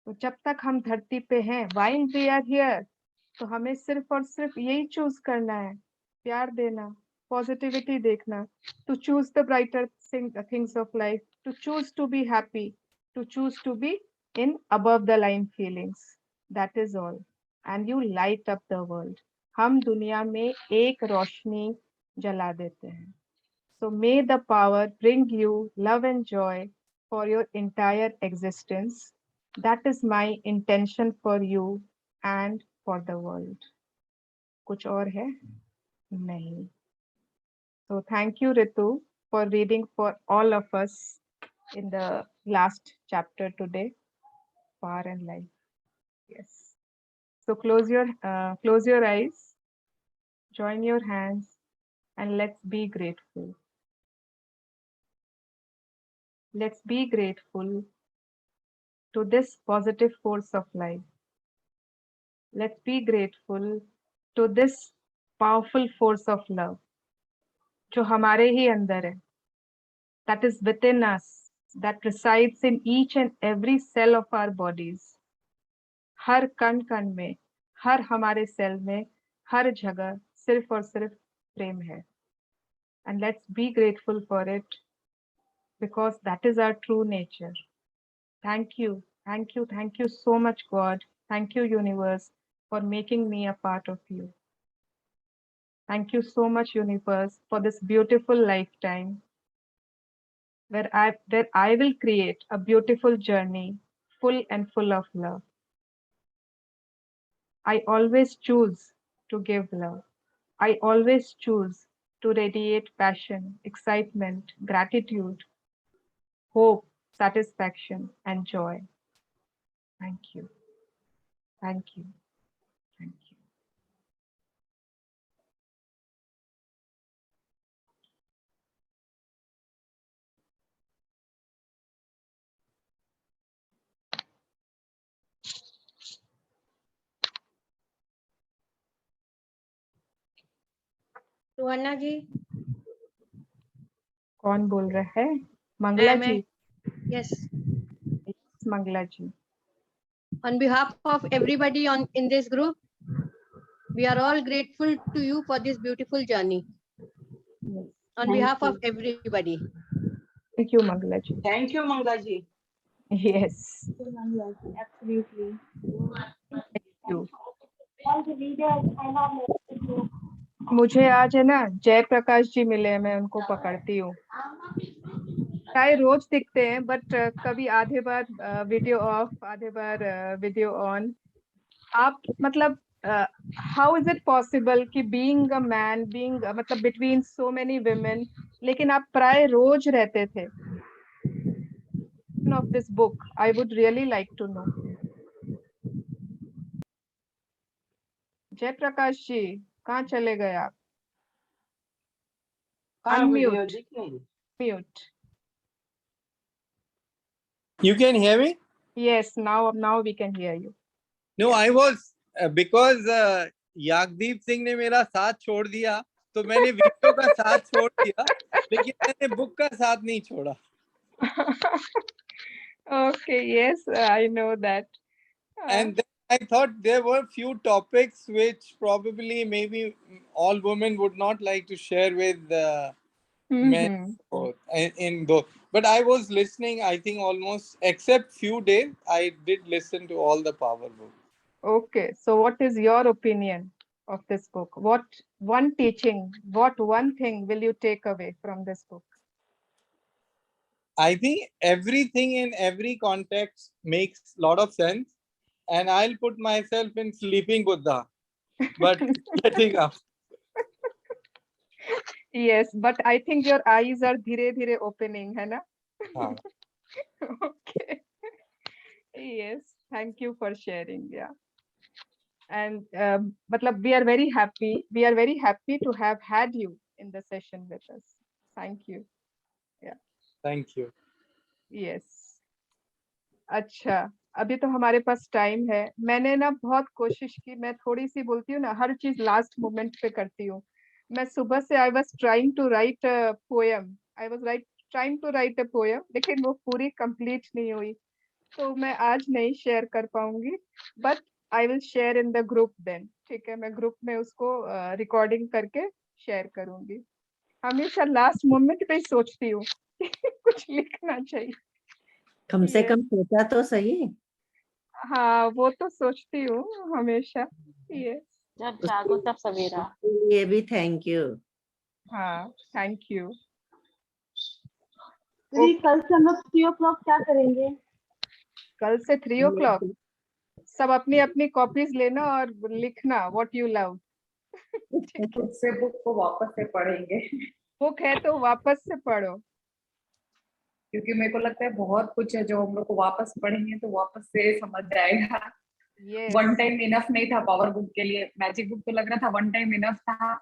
तो जब तक हम धरती पे हैं, while we are here, तो हमें सिर्फ और सिर्फ यही चूज करना है, प्यार देना. पॉजिटिविटी देखना, to choose the brighter things of life, to choose to be happy, to choose to be in above the line feelings. That is all. And you light up the world. हम दुनिया में एक रोशनी जला देते हैं. So may the power bring you love and joy for your entire existence. That is my intention for you and for the world. कुछ और है? नहीं. So thank you, Ritu, for reading for all of us in the last chapter today, Power and Life. Yes. So close your eyes, join your hands, and let's be grateful. Let's be grateful to this positive force of life. Let's be grateful to this powerful force of love, जो हमारे ही अंदर है, that is within us, that resides in each and every cell of our bodies. हर कण कण में, हर हमारे cell में, हर जगह सिर्फ और सिर्फ प्रेम है. And let's be grateful for it, because that is our true nature. Thank you, thank you, thank you so much, God. Thank you, universe, for making me a part of you. Thank you so much, universe, for this beautiful lifetime where I will create a beautiful journey, full and full of love. I always choose to give love. I always choose to radiate passion, excitement, gratitude, hope, satisfaction, and joy. Thank you. Thank you. Thank you. सुवर्णा जी. कौन बोल रहा है? मंगला जी. Yes. Mangla ji. On behalf of everybody in this group, we are all grateful to you for this beautiful journey. Yes. On behalf of everybody. Thank you, Mangala ji. Thank you, Mangala ji. Yes. Absolutely. Thank you. मुझे आज है ना जयप्रकाश जी मिले, मैं उनको पकड़ती हूँ. चाहे रोज दिखते हैं, बट कभी आधे बार वीडियो ऑफ, आधे बार वीडियो ऑन. आप मतलब हाउ इज इट पॉसिबल कि बीइंग अ मैन, बीइंग मतलब बिटवीन सो मेनी विमेन, लेकिन आप प्राय रोज रहते थे. Of this book I would really like to know. Jayprakash ji कहाँ चले गए आप? Unmute. Mute. You can hear me? Yes, now we can hear you. No, I was because यागदीप Singh ने मेरा साथ छोड़ दिया, तो मैंने वीडियो का साथ छोड़ दिया, लेकिन मैंने बुक का साथ नहीं छोड़ा. Okay, yes, I know that. And then I thought there were few topics which probably maybe all women would not like to share with men. In those, but I was listening. I think almost except few days, I did listen to all the power books. Okay, so what is your opinion of this book? What one teaching, what one thing will you take away from this book? I think everything in every context makes a lot of sense, and I'll put myself in sleeping Buddha, but getting up. Yes, but I think your eyes are धीरे-धीरे opening, है ना? Okay. Yes, thank you for sharing. Yeah. And matlab we are very happy to have had you in the session with us. Thank you. Yeah. Thank you. Yes. अच्छा, अभी तो हमारे पास time है. मैंने ना बहुत कोशिश की, मैं थोड़ी सी बोलती हूँ ना, हर चीज लास्ट मोमेंट पे करती हूँ. मैं सुबह से I was trying to write a poem. trying to write a poem, लेकिन वो पूरी कंप्लीट नहीं हुई, तो मैं आज नहीं शेयर कर पाऊंगी. But I will share in the group then. ठीक है, मैं ग्रुप में उसको रिकॉर्डिंग करके शेयर करूंगी. हमेशा लास्ट मोमेंट पे ही सोचती हूँ कुछ लिखना चाहिए। कम से कम सोचा तो सही। हाँ वो तो सोचती हूँ हमेशा। ये जब जागो तब सवेरा। ये भी थैंक यू। हाँ थैंक यू। दीदी कल से हम लोग 3 o'clock क्या करेंगे? कल से 3 o'clock सब अपनी अपनी कॉपीज लेना और लिखना व्हाट यू लव। उससे बुक को वापस से पढ़ेंगे। बुक है तो वापस से पढ़ो, क्योंकि मेरे को लगता है बहुत कुछ है जो हम लोग को वापस पढ़ेंगे तो वापस से समझ जाएगा। yes. वन टाइम इनफ नहीं था पावर बुक के लिए। मैजिक बुक तो लग रहा था वन टाइम इनफ था,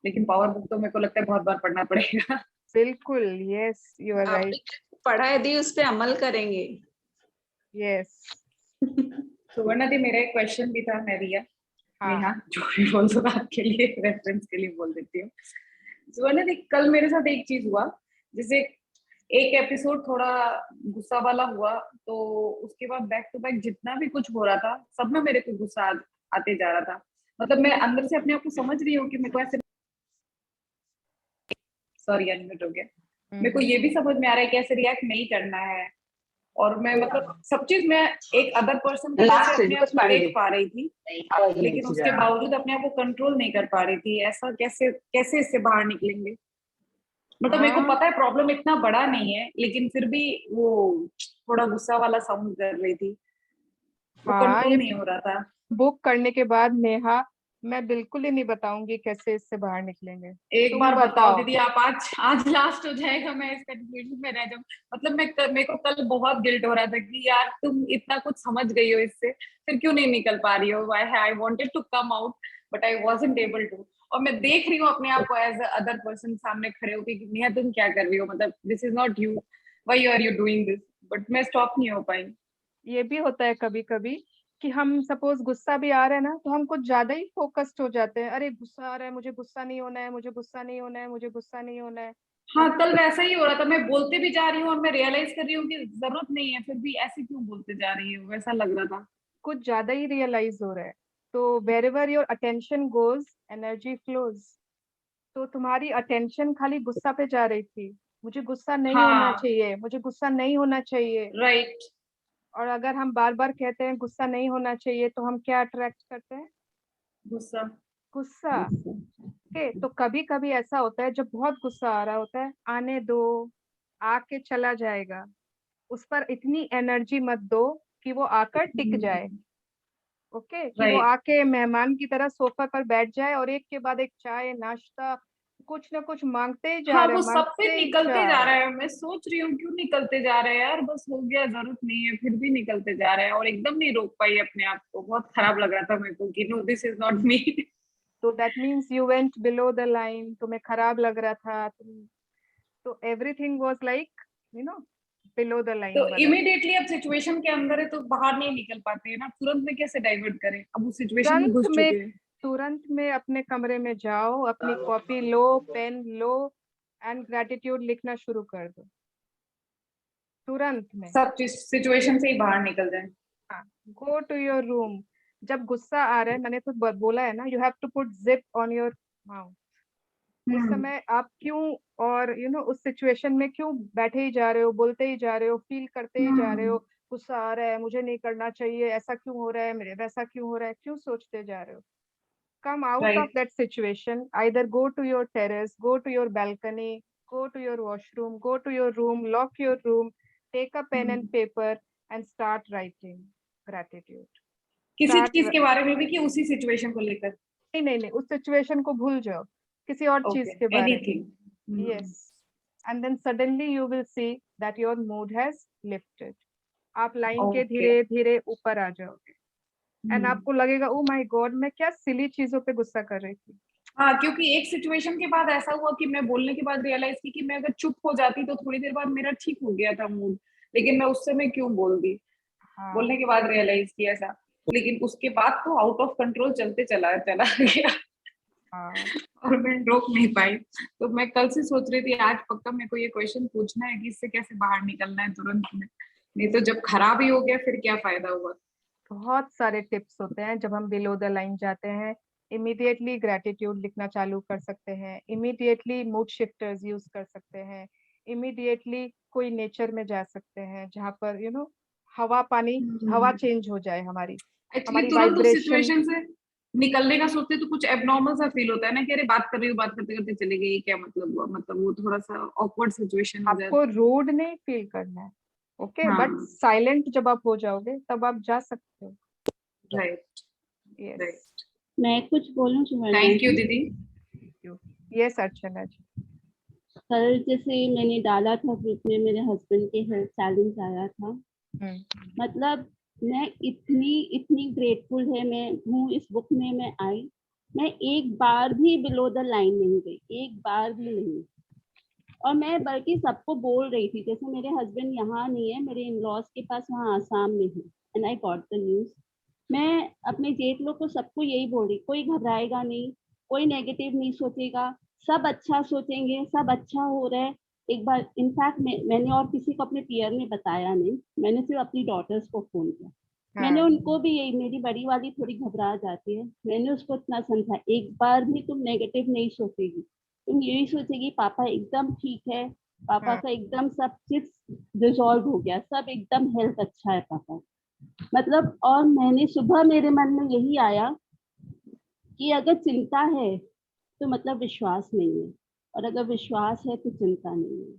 लेकिन पावर बुक तो मेरे को लगता है बहुत बार पढ़ना पड़ेगा। बिल्कुल यस यू आर राइट। पढ़ाई दी उस पे अमल करेंगे। यस। सुवर्णा दी मेरा एक क्वेश्चन भी था, मैं रिया हाँ। नेहा जो भी बोल दो आपके लिए रेफरेंस के लिए बोल देती हूँ। सुवर्णा दी कल मेरे साथ एक चीज हुआ, जैसे एक एपिसोड थोड़ा गुस्सा वाला हुआ तो उसके बाद बैक टू बैक जितना भी कुछ हो रहा था सब में मेरे को गुस्सा आते जा रहा था। मतलब मैं अंदर से अपने आप को समझ रही हूँ कि मेरे को ऐसे सॉरी अनम्यूट हो गया, मेरे को ये भी समझ में आ रहा है कि ऐसे रिएक्ट नहीं करना है। और मैं मतलब सब चीज मैं एक अदर पर्सन को अपने आप को देख पा रही थी, लेकिन उसके बावजूद अपने आप को कंट्रोल नहीं कर पा रही थी। ऐसा कैसे कैसे इससे बाहर निकलेंगे? मतलब मेरे को पता है प्रॉब्लम इतना बड़ा नहीं है, लेकिन फिर भी वो थोड़ा गुस्सा वाला साउंड कर रही थी, वो कंट्रोल नहीं हो रहा था। बुक करने के बाद नेहा मैं बिल्कुल ही नहीं बताऊंगी कैसे इससे बाहर निकलेंगे। एक बार बताओ दीदी आप, आज लास्ट हो जाएगा, मैं इस कंफ्यूजन में रह जाऊं। मतलब मेरे को कल बहुत गिल्ट हो रहा था कि यार तुम इतना कुछ समझ गई हो इससे, फिर क्यों नहीं निकल पा रही हो? I wanted to come out but I wasn't able to. और मैं देख रही हूँ अपने आप को एज अ अदर पर्सन सामने खड़े होकर कि नेहा तुम क्या कर रही हो, मतलब this is not you, why are you doing this, but मैं स्टॉप नहीं हो पाई। ये भी होता है कभी कभी कि हम सपोज गुस्सा भी आ रहा है ना तो हम कुछ ज्यादा ही फोकस्ड हो जाते हैं। अरे गुस्सा आ रहा है, मुझे गुस्सा नहीं होना है, मुझे गुस्सा नहीं होना है, मुझे गुस्सा नहीं होना है। हाँ कल वैसा ही हो रहा था, मैं बोलते भी जा रही हूँ और मैं रियलाइज कर रही हूँ कि जरूरत नहीं है, फिर भी ऐसे क्यों बोलते जा रही हूँ, वैसा लग रहा था। कुछ ज्यादा ही रियलाइज हो रहा है। तो wherever your attention goes energy flows। तो तुम्हारी अटेंशन खाली गुस्सा पे जा रही थी, मुझे गुस्सा नहीं होना चाहिए, मुझे गुस्सा नहीं होना चाहिए। राइट। और अगर हम बार बार कहते हैं गुस्सा नहीं होना चाहिए तो हम क्या अट्रैक्ट करते हैं? गुस्सा। गुस्सा। ओके, तो कभी कभी ऐसा होता है जब बहुत गुस्सा आ रहा होता है, आने दो, आके चला जाएगा, उस पर इतनी एनर्जी मत दो कि वो आकर टिक जाए। ओके कि वो आके मेहमान की तरह सोफा पर बैठ जाए और एक के बाद एक चाय नाश्ता कुछ ना कुछ मांगते ही जा रहे हैं। वो सब पे निकलते जा रहा है। मैं सोच रही हूँ क्यों निकलते जा रहे हैं यार, बस हो गया, जरूरत नहीं है, फिर भी निकलते जा रहे हैं और एकदम नहीं रोक पाई अपने आप को। बहुत खराब लग रहा था मेरे को कि no this is not me. तो that means you went below the line. तुम्हें खराब लग रहा था, तो everything was like you know below the line. तो इमीडिएटली अब सिचुएशन के अंदर है तो बाहर नहीं निकल पाते हैं ना, तुरंत में कैसे डाइवर्ट करें? अब उस सिचुएशन में घुस चुके हैं। तुरंत में अपने कमरे में जाओ, अपनी कॉपी लो, पेन लो एंड ग्रैटिट्यूड लिखना शुरू कर दो तुरंत में। सब सिचुएशन से ही बाहर निकल जाए। हाँ, गो टू योर रूम। जब गुस्सा आ रहा है, मैंने तो बोला है ना, you have to put zip on your mouth. उस समय आप क्यों और उस सिचुएशन में क्यों बैठे ही जा रहे हो, बोलते ही जा रहे हो, फील करते ही जा रहे हो, गुस्सा आ रहा है, मुझे नहीं करना चाहिए, ऐसा क्यों हो रहा है मेरे, वैसा क्यों हो रहा है, क्यों सोचते जा रहे हो? Come out of that situation. Either go to your terrace, go to your balcony, go to your washroom, go to your room, lock your room, take a pen and paper and start writing gratitude. किसी चीज के बारे में भी कि उसी situation को लेकर? नहीं, उस सिचुएशन को भूल जाओ, किसी और चीज के बारे में। Yes. And then suddenly you will see that your mood has lifted. आप लाइन के धीरे धीरे ऊपर आ जाओगे एंड आपको लगेगा ओ माय गॉड मैं क्या सिली चीजों पे गुस्सा कर रही थी। हाँ, क्योंकि एक सिचुएशन के बाद ऐसा हुआ कि मैं बोलने के बाद रियलाइज की कि मैं अगर चुप हो जाती तो थोड़ी देर बाद मेरा ठीक हो गया था मूड, लेकिन मैं उस समय क्यों बोल दी। बोलने के बाद रियलाइज किया ऐसा, लेकिन उसके बाद तो आउट ऑफ कंट्रोल चलते चला गया और मैं रोक नहीं पाई। तो मैं कल से सोच रही थी आज पक्का मेरे को ये क्वेश्चन पूछना है कि इससे कैसे बाहर निकलना है तुरंत में, नहीं तो जब खराब ही हो गया फिर क्या फायदा हुआ। बहुत सारे टिप्स होते हैं जब हम बिलो द लाइन जाते हैं। इमीडिएटली ग्रेटिट्यूड लिखना चालू कर सकते हैं, इमीडिएटली मूड शिफ्टर्स यूज कर सकते हैं, इमीडिएटली कोई नेचर में जा सकते हैं जहाँ पर हवा पानी हवा चेंज हो जाए, हमारी तुरंत उस सिचुएशन से निकलने का सोचते तो कुछ एबनॉर्मल सा फील होता है ना कि अरे बात कर रही हूँ, बात करते करते चले गई, क्या मतलब हुआ, मतलब वो थोड़ा सा ऑकवर्ड सिचुएशन हो जाता है। आपको रूड नहीं फील करना है, ओके, बट साइलेंट जब आप हो जाओगे तब आप जा सकते हो। Right, yes. मैं कुछ बोलूं? थैंक यू दीदी। यस अर्चना जी। कल जैसे मैंने डाला था ग्रुप में, मेरे हस्बैंड के हेल्थ चैलेंज आया था, मतलब मैं इतनी ग्रेटफुल है मैं हूँ इस बुक में मैं आई, मैं एक बार भी बिलो द लाइन नहीं गई, एक बार भी नहीं। और मैं बल्कि सबको बोल रही थी, जैसे मेरे हस्बैंड यहाँ नहीं है, मेरे इन लॉज के पास वहाँ आसाम में है, and I got the news. मैं अपने जेठ लोग को सबको यही बोल रही, कोई घबराएगा नहीं, कोई नेगेटिव नहीं सोचेगा, सब अच्छा सोचेंगे, सब अच्छा हो रहा है। एक बार इनफैक्ट मैंने और किसी को अपने पीयर में बताया नहीं, मैंने सिर्फ अपनी डॉटर्स को फोन किया। मैंने उनको भी यही, मेरी बड़ी वाली थोड़ी घबरा जाती है, मैंने उसको इतना समझा, एक बार भी तुम नेगेटिव नहीं सोचेगी, तुम यही सोचेगी पापा एकदम ठीक है, पापा का एकदम सब चीज रिजॉल्व हो गया, सब एकदम हेल्थ अच्छा है पापा, मतलब। और मैंने सुबह मेरे मन में यही आया कि अगर चिंता है तो मतलब विश्वास नहीं है, और अगर विश्वास है तो चिंता नहीं है।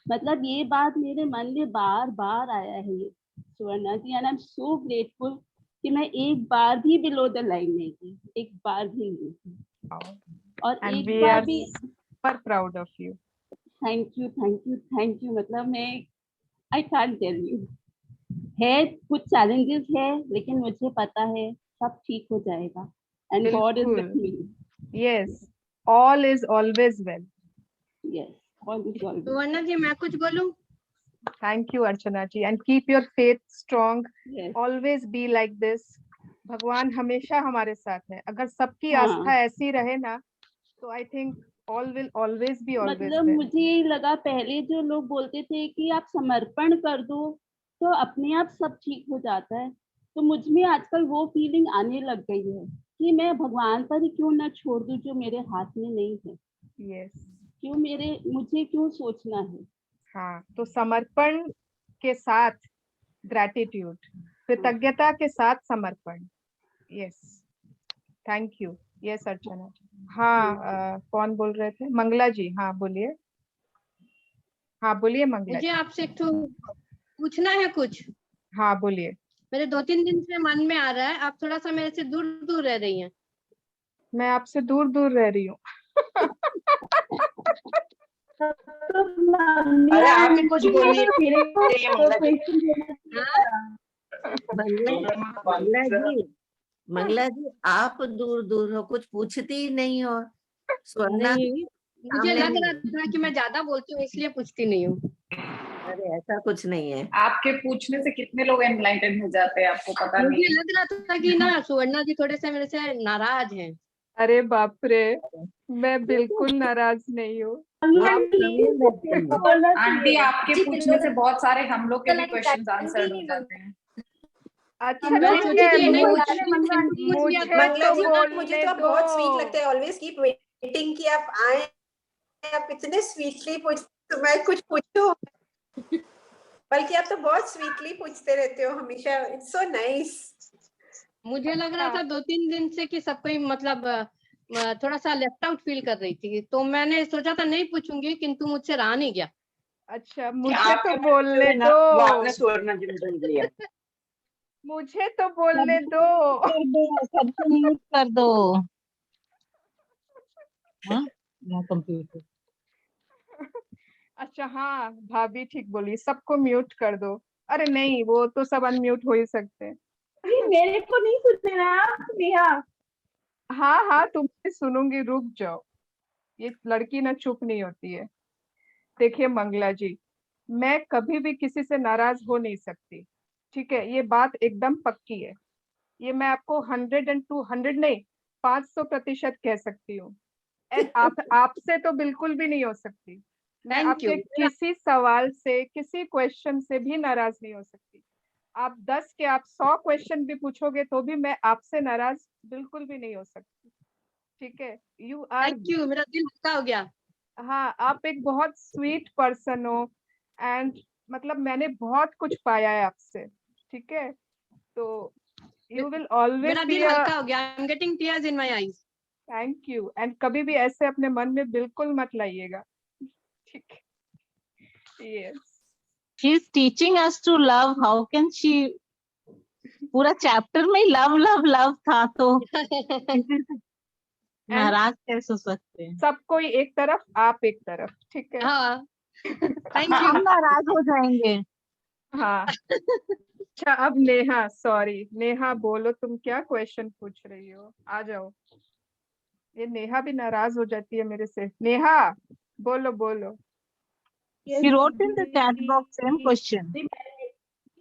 मतलब ये बात मेरे मन में बार बार आया है ये Suvarna ji, and I am so grateful कि मैं एक बार भी बिलो द लाइन नहीं की, एक बार भी नहीं। और And एक बार भी super proud of you. Thank you thank you thank you. मतलब मैं आई कांट टेल यू, है कुछ चैलेंजेस है, लेकिन मुझे पता है सब ठीक हो जाएगा, and God is with me. Yes, all is always well. Yes, all is always. Suvarna ji मैं कुछ बोलूं? Thank you Archana ji, and keep your faith strong, always be like this. भगवान हमेशा हमारे साथ है, अगर सबकी आस्था ऐसी रहे ना तो I think all will always be always मतलब well. मुझे यही लगा, पहले जो लोग बोलते थे कि आप समर्पण कर दो तो अपने आप सब ठीक हो जाता है, तो मुझ में आजकल वो फीलिंग आने लग गई है कि मैं भगवान पर ही क्यों ना छोड़ दूं जो मेरे हाथ में नहीं है। यस, क्यों मुझे क्यों सोचना है। हाँ, तो समर्पण के साथ ग्रैटिट्यूड, कृतज्ञता के साथ समर्पण। Yes, thank you. यस अर्चना जी। हाँ, कौन बोल रहे थे? मंगला जी। हाँ बोलिए, हाँ बोलिए मंगला मुझे जी। आपसे एक पूछना है कुछ। हाँ बोलिए। मेरे 2-3 दिन से मन में आ रहा है, आप थोड़ा सा मेरे से दूर दूर रह रही हैं। मैं आपसे दूर दूर रह रही हूँ। अरे आप ही कुछ बोलिए मंगला जी आप दूर दूर हो, कुछ पूछती ही नहीं हो। स्वर्णा मुझे लग रहा था कि मैं ज्यादा बोलती हूँ इसलिए पूछती नहीं हूँ। अरे ऐसा कुछ नहीं है, आपके पूछने से कितने लोग एनलाइटेड हो जाते हैं, आपको पता नहीं। मुझे लग रहा था कि ना सुवर्णा जी थोड़े से मेरे से नाराज हैं। अरे बाप रे, मैं बिल्कुल नाराज नहीं हूँ। आंटी आपके पूछने से बहुत सारे हम लोग के भी क्वेश्चंस आंसर्ड हो जाते हैं। अच्छा ठीक है, मुझे तो बहुत स्वीट लगता है, ऑलवेज कीप वेटिंग कि आप आए, आप इतने स्वीटली तो मैं कुछ पूछूं, बल्कि आप तो बहुत स्वीटली पूछते रहते हो हमेशा, इट्स सो नाइस। मुझे लग रहा था 2-3 दिन से कि सब कोई मतलब थोड़ा सा लेफ्ट आउट फील कर रही थी, तो मैंने सोचा था नहीं पूछूंगी, किंतु मुझसे रहा नहीं गया। अच्छा, मुझे तो बोलने दो। आपने सुवर्णा जी ने बोल दिया। मुझे तो बोलने दो। सबको म्यूट कर दो। हाँ, कंप्यूटर। अच्छा हाँ, भाभी ठीक बोली, सबको म्यूट कर दो। अरे नहीं, वो तो सब अनम्यूट हो ही सकते हैं। मेरे को नहीं सुनते ना आप नेहा? हाँ हाँ, तुम्हें सुनूंगी, रुक जाओ। ये लड़की ना चुप नहीं होती है। देखिए मंगला जी, मैं कभी भी किसी से नाराज हो नहीं सकती, ठीक है, ये बात एकदम पक्की है। ये मैं आपको 100 नहीं 500% कह सकती हूँ। एंड आपसे तो बिल्कुल भी नहीं हो सकती। मैं आपके किसी सवाल से, किसी क्वेश्चन से भी नाराज नहीं हो सकती। आप 100 के 100 क्वेश्चन भी पूछोगे तो भी मैं आपसे नाराज बिल्कुल भी नहीं हो सकती। ठीक है, यू आर, थैंक यू, मेरा दिल हल्का हो गया। हाँ, आप एक बहुत स्वीट पर्सन हो एंड मतलब मैंने बहुत कुछ पाया है आपसे, ठीक है, तो यू विल ऑलवेज मेरा दिल हल्का हो गया, I am getting tears in my eyes. Thank you, and कभी भी ऐसे अपने मन में बिल्कुल मत लाइएगा, ठीक है? Yes, she is teaching us to love, how can she, पूरा चैप्टर में लव लव लव था, तो नाराज कैसे हो सकते हैं? सब कोई एक तरफ, आप एक तरफ, ठीक है? हाँ, थैंक यू। हम नाराज हो जाएंगे। हाँ। अच्छा, अब नेहा, सॉरी नेहा, बोलो तुम क्या क्वेश्चन पूछ रही हो, आ जाओ। ये नेहा भी नाराज हो जाती है मेरे से। नेहा बोलो बोलो। She wrote in the chat box same question.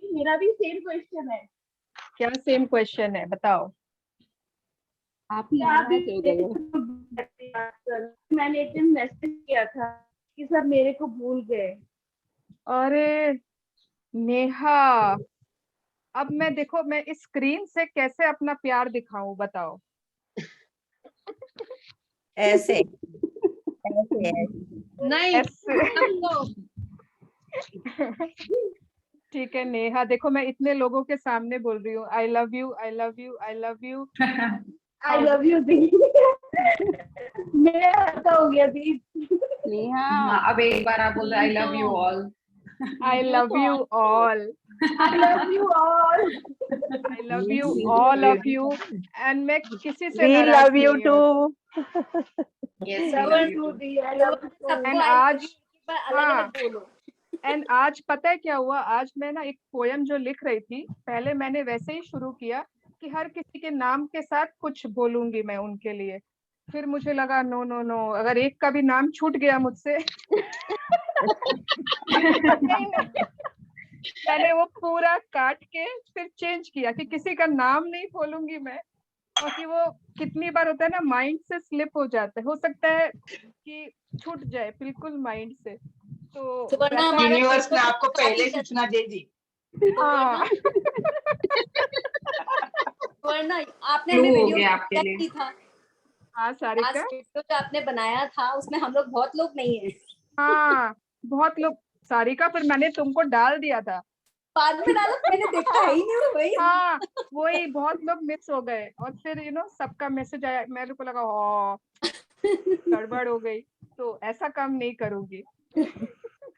मेरा भी सेम क्वेश्चन है। क्या सेम क्वेश्चन है, बताओ। आप नाराज हो गए। मैंने एक दिन मैसेज किया था कि सब मेरे को भूल गए। अरे नेहा, अब मैं देखो, मैं इस स्क्रीन से कैसे अपना प्यार दिखाऊं, बताओ। ऐसे ऐसे नहीं ऐसे। ठीक है नेहा, देखो मैं इतने लोगों के सामने बोल रही हूँ, I love you, I love you, I love you, I love you दी। मेरा हल्का हो गया दी। नेहा, अब एक बार आप बोल रहे आई love you all. I love you all, I love you all, I love you all of you, and मैं किसी से We नाराज love you नहीं हूँ। too. Yes, love you the, I love you. And आज, हाँ, एंड आज पता है क्या हुआ, आज मैं ना एक पोयम जो लिख रही थी, पहले मैंने वैसे ही शुरू किया कि हर किसी के नाम के साथ कुछ बोलूंगी मैं उनके लिए, फिर मुझे लगा नो नो नो, अगर एक का भी नाम छूट गया मुझसे नहीं, मैंने वो पूरा काट के फिर चेंज किया कि किसी का नाम नहीं बोलूंगी मैं, क्योंकि वो कितनी बार होता है ना, माइंड से स्लिप हो जाता है, हो सकता है कि छूट जाए बिल्कुल माइंड से, तो यूनिवर्स ने आपको पहले सूचना दे दी। हाँ। वरना आपने क्यों हमें हो वीडियो गया आपके लिए? की था, हाँ आज सारिका, वीडियो जो आपने बनाया था उसमें हम लोग बहुत लोग नहीं है। हाँ बहुत लोग, सारिका, पर मैंने तुमको डाल दिया था बाद में डाला, मैंने देखा ही नहीं वो भाई। हाँ वही, बहुत लोग मिस हो गए, और फिर सबका मैसेज आया, मेरे को लगा ओ गड़बड़ हो गई, तो ऐसा काम नहीं करूंगी।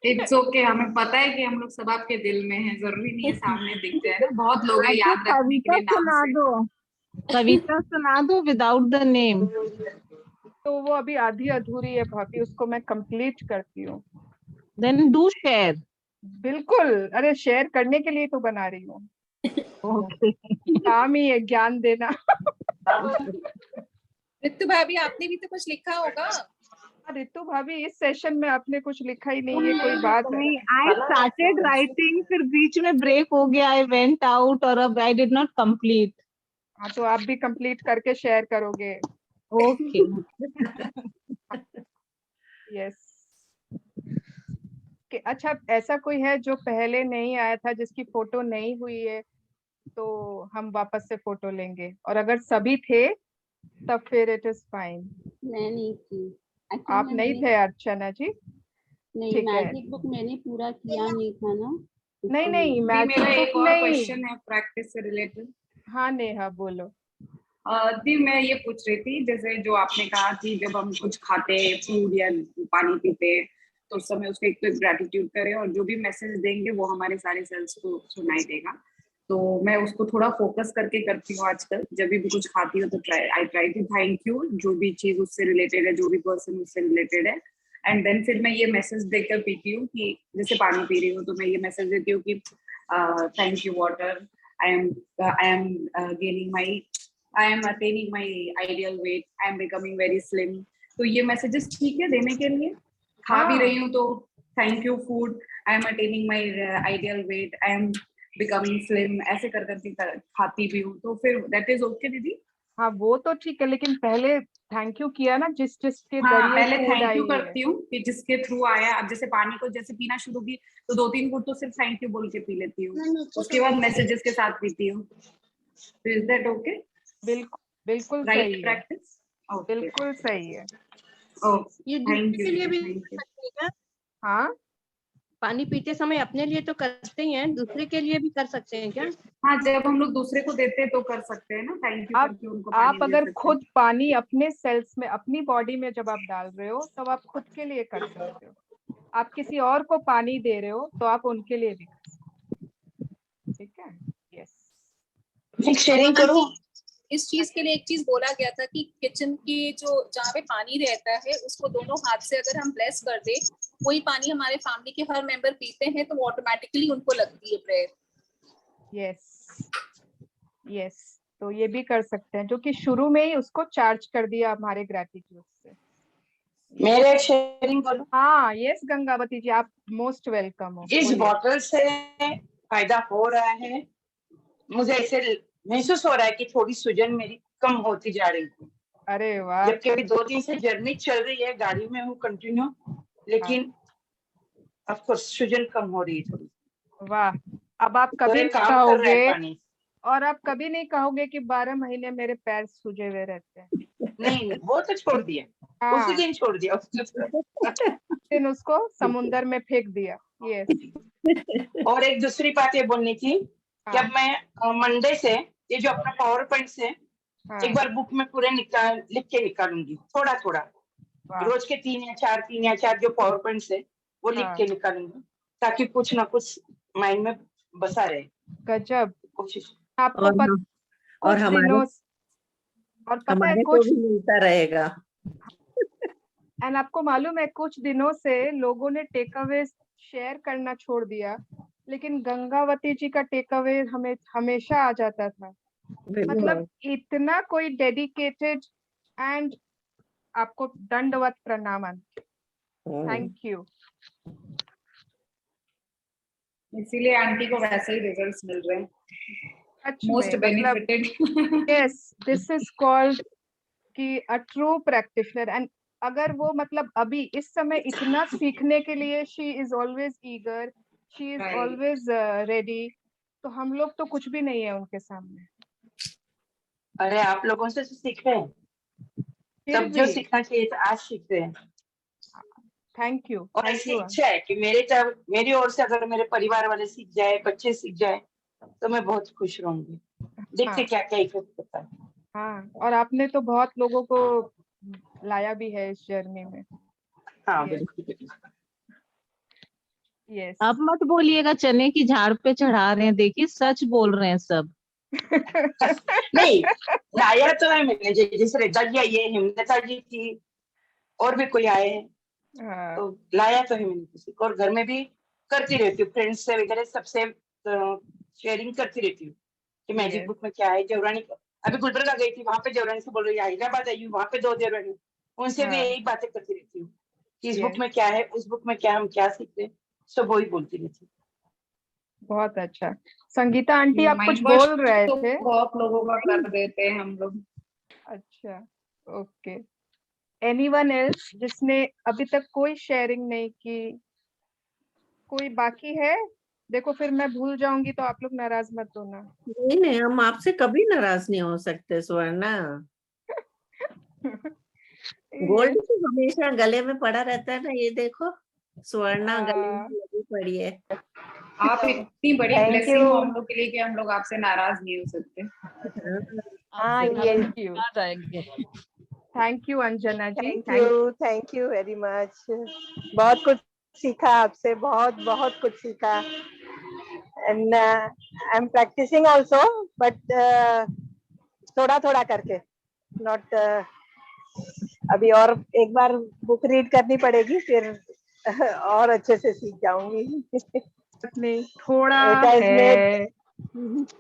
इट्स ओके, हमें पता है कि हम लोग सब आपके दिल में हैं, जरूरी नहीं है सामने दिख जाए ना, बहुत लोग हैं याद रखने के लिए नाम से। कविता सुना दो विदाउट द नेम। तो वो अभी आधी अधूरी है भाभी, उसको मैं कंप्लीट करती हूँ। Then do share. बिल्कुल, अरे शेयर करने के लिए तो बना रही हूँ, काम ही है ज्ञान देना। ऋतु भाभी, आपने भी तो कुछ लिखा होगा। ऋतु भाभी, इस सेशन में आपने कुछ लिखा ही नहीं है, कोई बात नहीं, आई स्टार्टेड राइटिंग, फिर बीच में ब्रेक हो गया, आई वेंट आउट और अब आई डिड नॉट कंप्लीट। हाँ, तो आप भी कंप्लीट करके शेयर करोगे। ओके। यस। अच्छा, ऐसा कोई है जो पहले नहीं आया था, जिसकी फोटो नहीं हुई है, तो हम वापस से फोटो लेंगे, और अगर सभी थे तब फिर इट इज फाइन। मैं नहीं थी। आप नहीं थे अर्चना जी? नहीं, ठीक है, मैजिक बुक मैंने पूरा किया नहीं था ना। नहीं नहीं, मेरा मैजिक एक बुक और नहीं। क्वेश्चन है प्रैक्टिस से रिलेटेड। हाँ नेहा बोलो। दी, मैं ये पूछ रही थी, जैसे जो आपने कहा कि जब हम कुछ खाते हैं, फूड या पानी पीते हैं, तो उस समय उसको एक तो ग्रेटिट्यूड करें, और जो भी मैसेज देंगे वो हमारे सारे सेल्स को सुनाई देगा। तो मैं उसको थोड़ा फोकस करके करती हूँ आजकल, जब भी कुछ खाती हूँ तो I try to thank you, जो भी चीज उससे रिलेटेड है, जो भी पर्सन उससे रिलेटेड है, एंड देन फिर मैं ये मैसेज देकर पीती हूँ कि जैसे पानी पी रही हूँ तो मैं ये मैसेज देती हूँ कि thank you water, I am gaining my, I am attaining my ideal weight, I am becoming very slim। तो ये मैसेजेस ठीक है देने के लिए? खा भी रही हूँ तो thank you food, I am attaining my ideal weight, I am becoming slim, ऐसे कर करके खाती भी हूँ, तो फिर दैट इज ओके दीदी? हाँ वो तो ठीक है, लेकिन पहले थैंक यू किया ना जिसके हाँ, जरिए पहले फूड थैंक यू आई करती हूँ कि जिसके थ्रू आया। अब जैसे पानी को जैसे पीना शुरू की तो 2-3 घूंट तो सिर्फ थैंक यू बोल के पी लेती हूँ, उसके बाद मैसेजेस के साथ पीती हूँ। Is that okay? बिल्कुल बिल्कुल राइट सही है। प्रैक्टिस? बिल्कुल सही है। ये दूसरे के लिए भी कर सकते हैं क्या? हाँ, पानी पीते समय अपने लिए तो करते ही हैं, दूसरे के लिए भी कर सकते हैं क्या? हाँ, जब हम लोग दूसरे को देते हैं तो कर सकते हैं ना, थैंक यू करके उनको पानी आप दे अगर सकते हैं। खुद पानी अपने सेल्स में, अपनी बॉडी में जब आप डाल रहे हो, तब आप खुद के लिए कर सकते हो। आप किसी और को पानी दे रहे हो तो आप उनके लिए भी कर सकते हो। ठीक है, यस। शेयरिंग करो। इस चीज के लिए एक चीज बोला गया था कि किचन की जो जहाँ पे पानी रहता है उसको दोनों हाथ से अगर हम ब्लेस कर दे, वही पानी हमारे फैमिली के हर मेंबर पीते हैं तो ऑटोमेटिकली उनको लगती है प्रेयर। यस यस, तो ये भी कर सकते हैं, जो कि शुरू में ही उसको चार्ज कर दिया हमारे ग्रेटिट्यूड से। मेरे शेयरिंग करो। हाँ, यस गंगावती जी, आप मोस्ट वेलकम हो। इस बॉटल से फायदा हो रहा है, मुझे ऐसे महसूस हो रहा है कि थोड़ी सूजन मेरी कम होती जा रही है। अरे वाह। जबकि अभी 2 दिन से जर्नी चल रही है, गाड़ी में हूँ कंटिन्यू, लेकिन ऑफ कोर्स सूजन कम हो रही है थोड़ी। वाह। अब आप कभी काम कर रहा है पानी। और आप कभी नहीं कहोगे कि 12 महीने मेरे पैर सूजे हुए रहते हैं। नहीं, वो तो छोड़ दिया। उसी दिन छोड़ दिया। दिन उसको समुंदर में फेंक दिया। यस। और एक दूसरी बात ये बोलनी थी कि अब मैं मंडे से ये जो अपना पावर पॉइंट से एक बार बुक में पूरे लिख के निकालूंगी, थोड़ा थोड़ा रोज के 3 या 4 जो पावर पॉइंट है वो लिख के निकालूंगी, ताकि कुछ ना कुछ माइंड में बसा रहे। गजब। कोशिश। आपको और हमारे और पता है कुछ भी मिलता रहेगा। एंड आपको मालूम है कुछ दिनों से लोगों ने टेक अवे शेयर करना छोड़ दिया, लेकिन गंगावती जी का टेक अवे हमें हमेशा आ जाता था। मतलब इतना कोई डेडिकेटेड, एंड आपको दंडवत प्रणाम। Thank you. इसीलिए आंटी को वैसे ही रिजल्ट्स मिल रहे हैं। Most benefited. Yes, this is called कि अ ट्रू प्रैक्टिशनर। एंड अगर वो मतलब अभी इस समय इतना सीखने के लिए, she is always eager, she is always ready, तो हम लोग तो कुछ भी नहीं है उनके सामने। अरे आप लोगों से सीख रहे हैं, तब जो सीखना चाहिए था आज सीख रहे हैं। Thank you. और ऐसी इच्छा है कि मेरी ओर से अगर मेरे परिवार वाले सीख जाए, बच्चे सीख जाए, तो मैं बहुत खुश रहूंगी। देखते क्या क्या इफेक्ट होता है। हाँ, और आपने तो बहुत लोगों को लाया भी है इस जर्नी में। हाँ बिल्कुल। यस। अब मत बोलिएगा चने की झाड़ पे चढ़ा रहे हैं, देखिए सच बोल रहे हैं सब। नहीं, लाया तो है मैंने, जैसे रेजा जी आई है, हिमलता जी थी, और भी कोई आए हैं, तो लाया तो है मैंने किसी को। और घर में भी करती रहती हूँ, फ्रेंड्स से वगैरह सबसे शेयरिंग करती रहती हूँ कि मैजिक बुक में क्या है। जवरानी अभी गुलबर्गा गई थी, वहां पे जवरानी से बोल रही है, हैदराबाद आई हूँ, वहां पे 2 देवरानी, उनसे भी यही बातें करती रहती हूँ कि इस बुक में क्या है, उस बुक में क्या, हम क्या सीखते हैं, सब वही बोलती रहती। बहुत अच्छा। संगीता आंटी आप कुछ बोल रहे थे। बहुत लोगों का कर देते हैं हम लोग। अच्छा, ओके। एनीवन एल्स जिसने अभी तक कोई शेयरिंग नहीं की, कोई बाकी है? देखो फिर मैं भूल जाऊंगी तो आप लोग नाराज मत होना। नहीं, हम आपसे कभी नाराज नहीं हो सकते स्वर्णा। गोल्ड तो हमेशा गले में पड़ा रहता है ना, ये देखो स्वर्णा गले में लगी पड़ी है। आप इतनी बड़ी ब्लेसिंग हो हम लोग के लिए कि हम लोग आपसे नाराज नहीं हो सकते। Thank you Anjana ji. Thank you very much. बहुत कुछ सीखा आपसे, बहुत बहुत कुछ सीखा। And I am practicing also, but थोड़ा थोड़ा करके, नॉट अभी और एक बार बुक रीड करनी पड़ेगी, फिर और अच्छे से सीख जाऊंगी। थोड़ा है,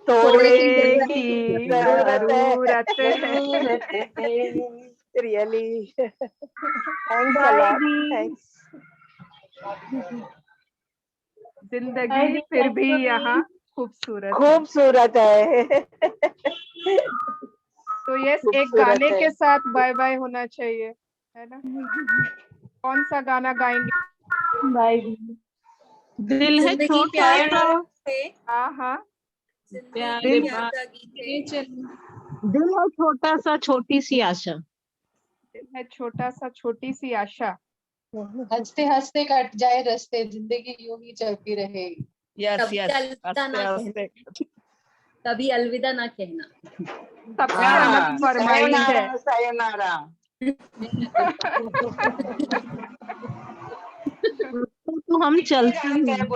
थोड़े की जरूरत है। Really thanks a lot. Thanks. जिंदगी फिर भी यहाँ खूबसूरत है। तो यस, एक गाने के साथ बाय बाय होना चाहिए, है ना? कौन सा गाना गाएंगे? बाय। दिल है छोटा हाँ दिल है छोटा सा छोटी सी आशा। मैं छोटा सा छोटी सी आशा। हंसते हंसते कट जाए रास्ते, जिंदगी यूं ही चलती रहे। यस यस, कभी अलविदा ना कहना। सबसे अलग फरमाइश है। सायोनारा। तो हम चलते हैं।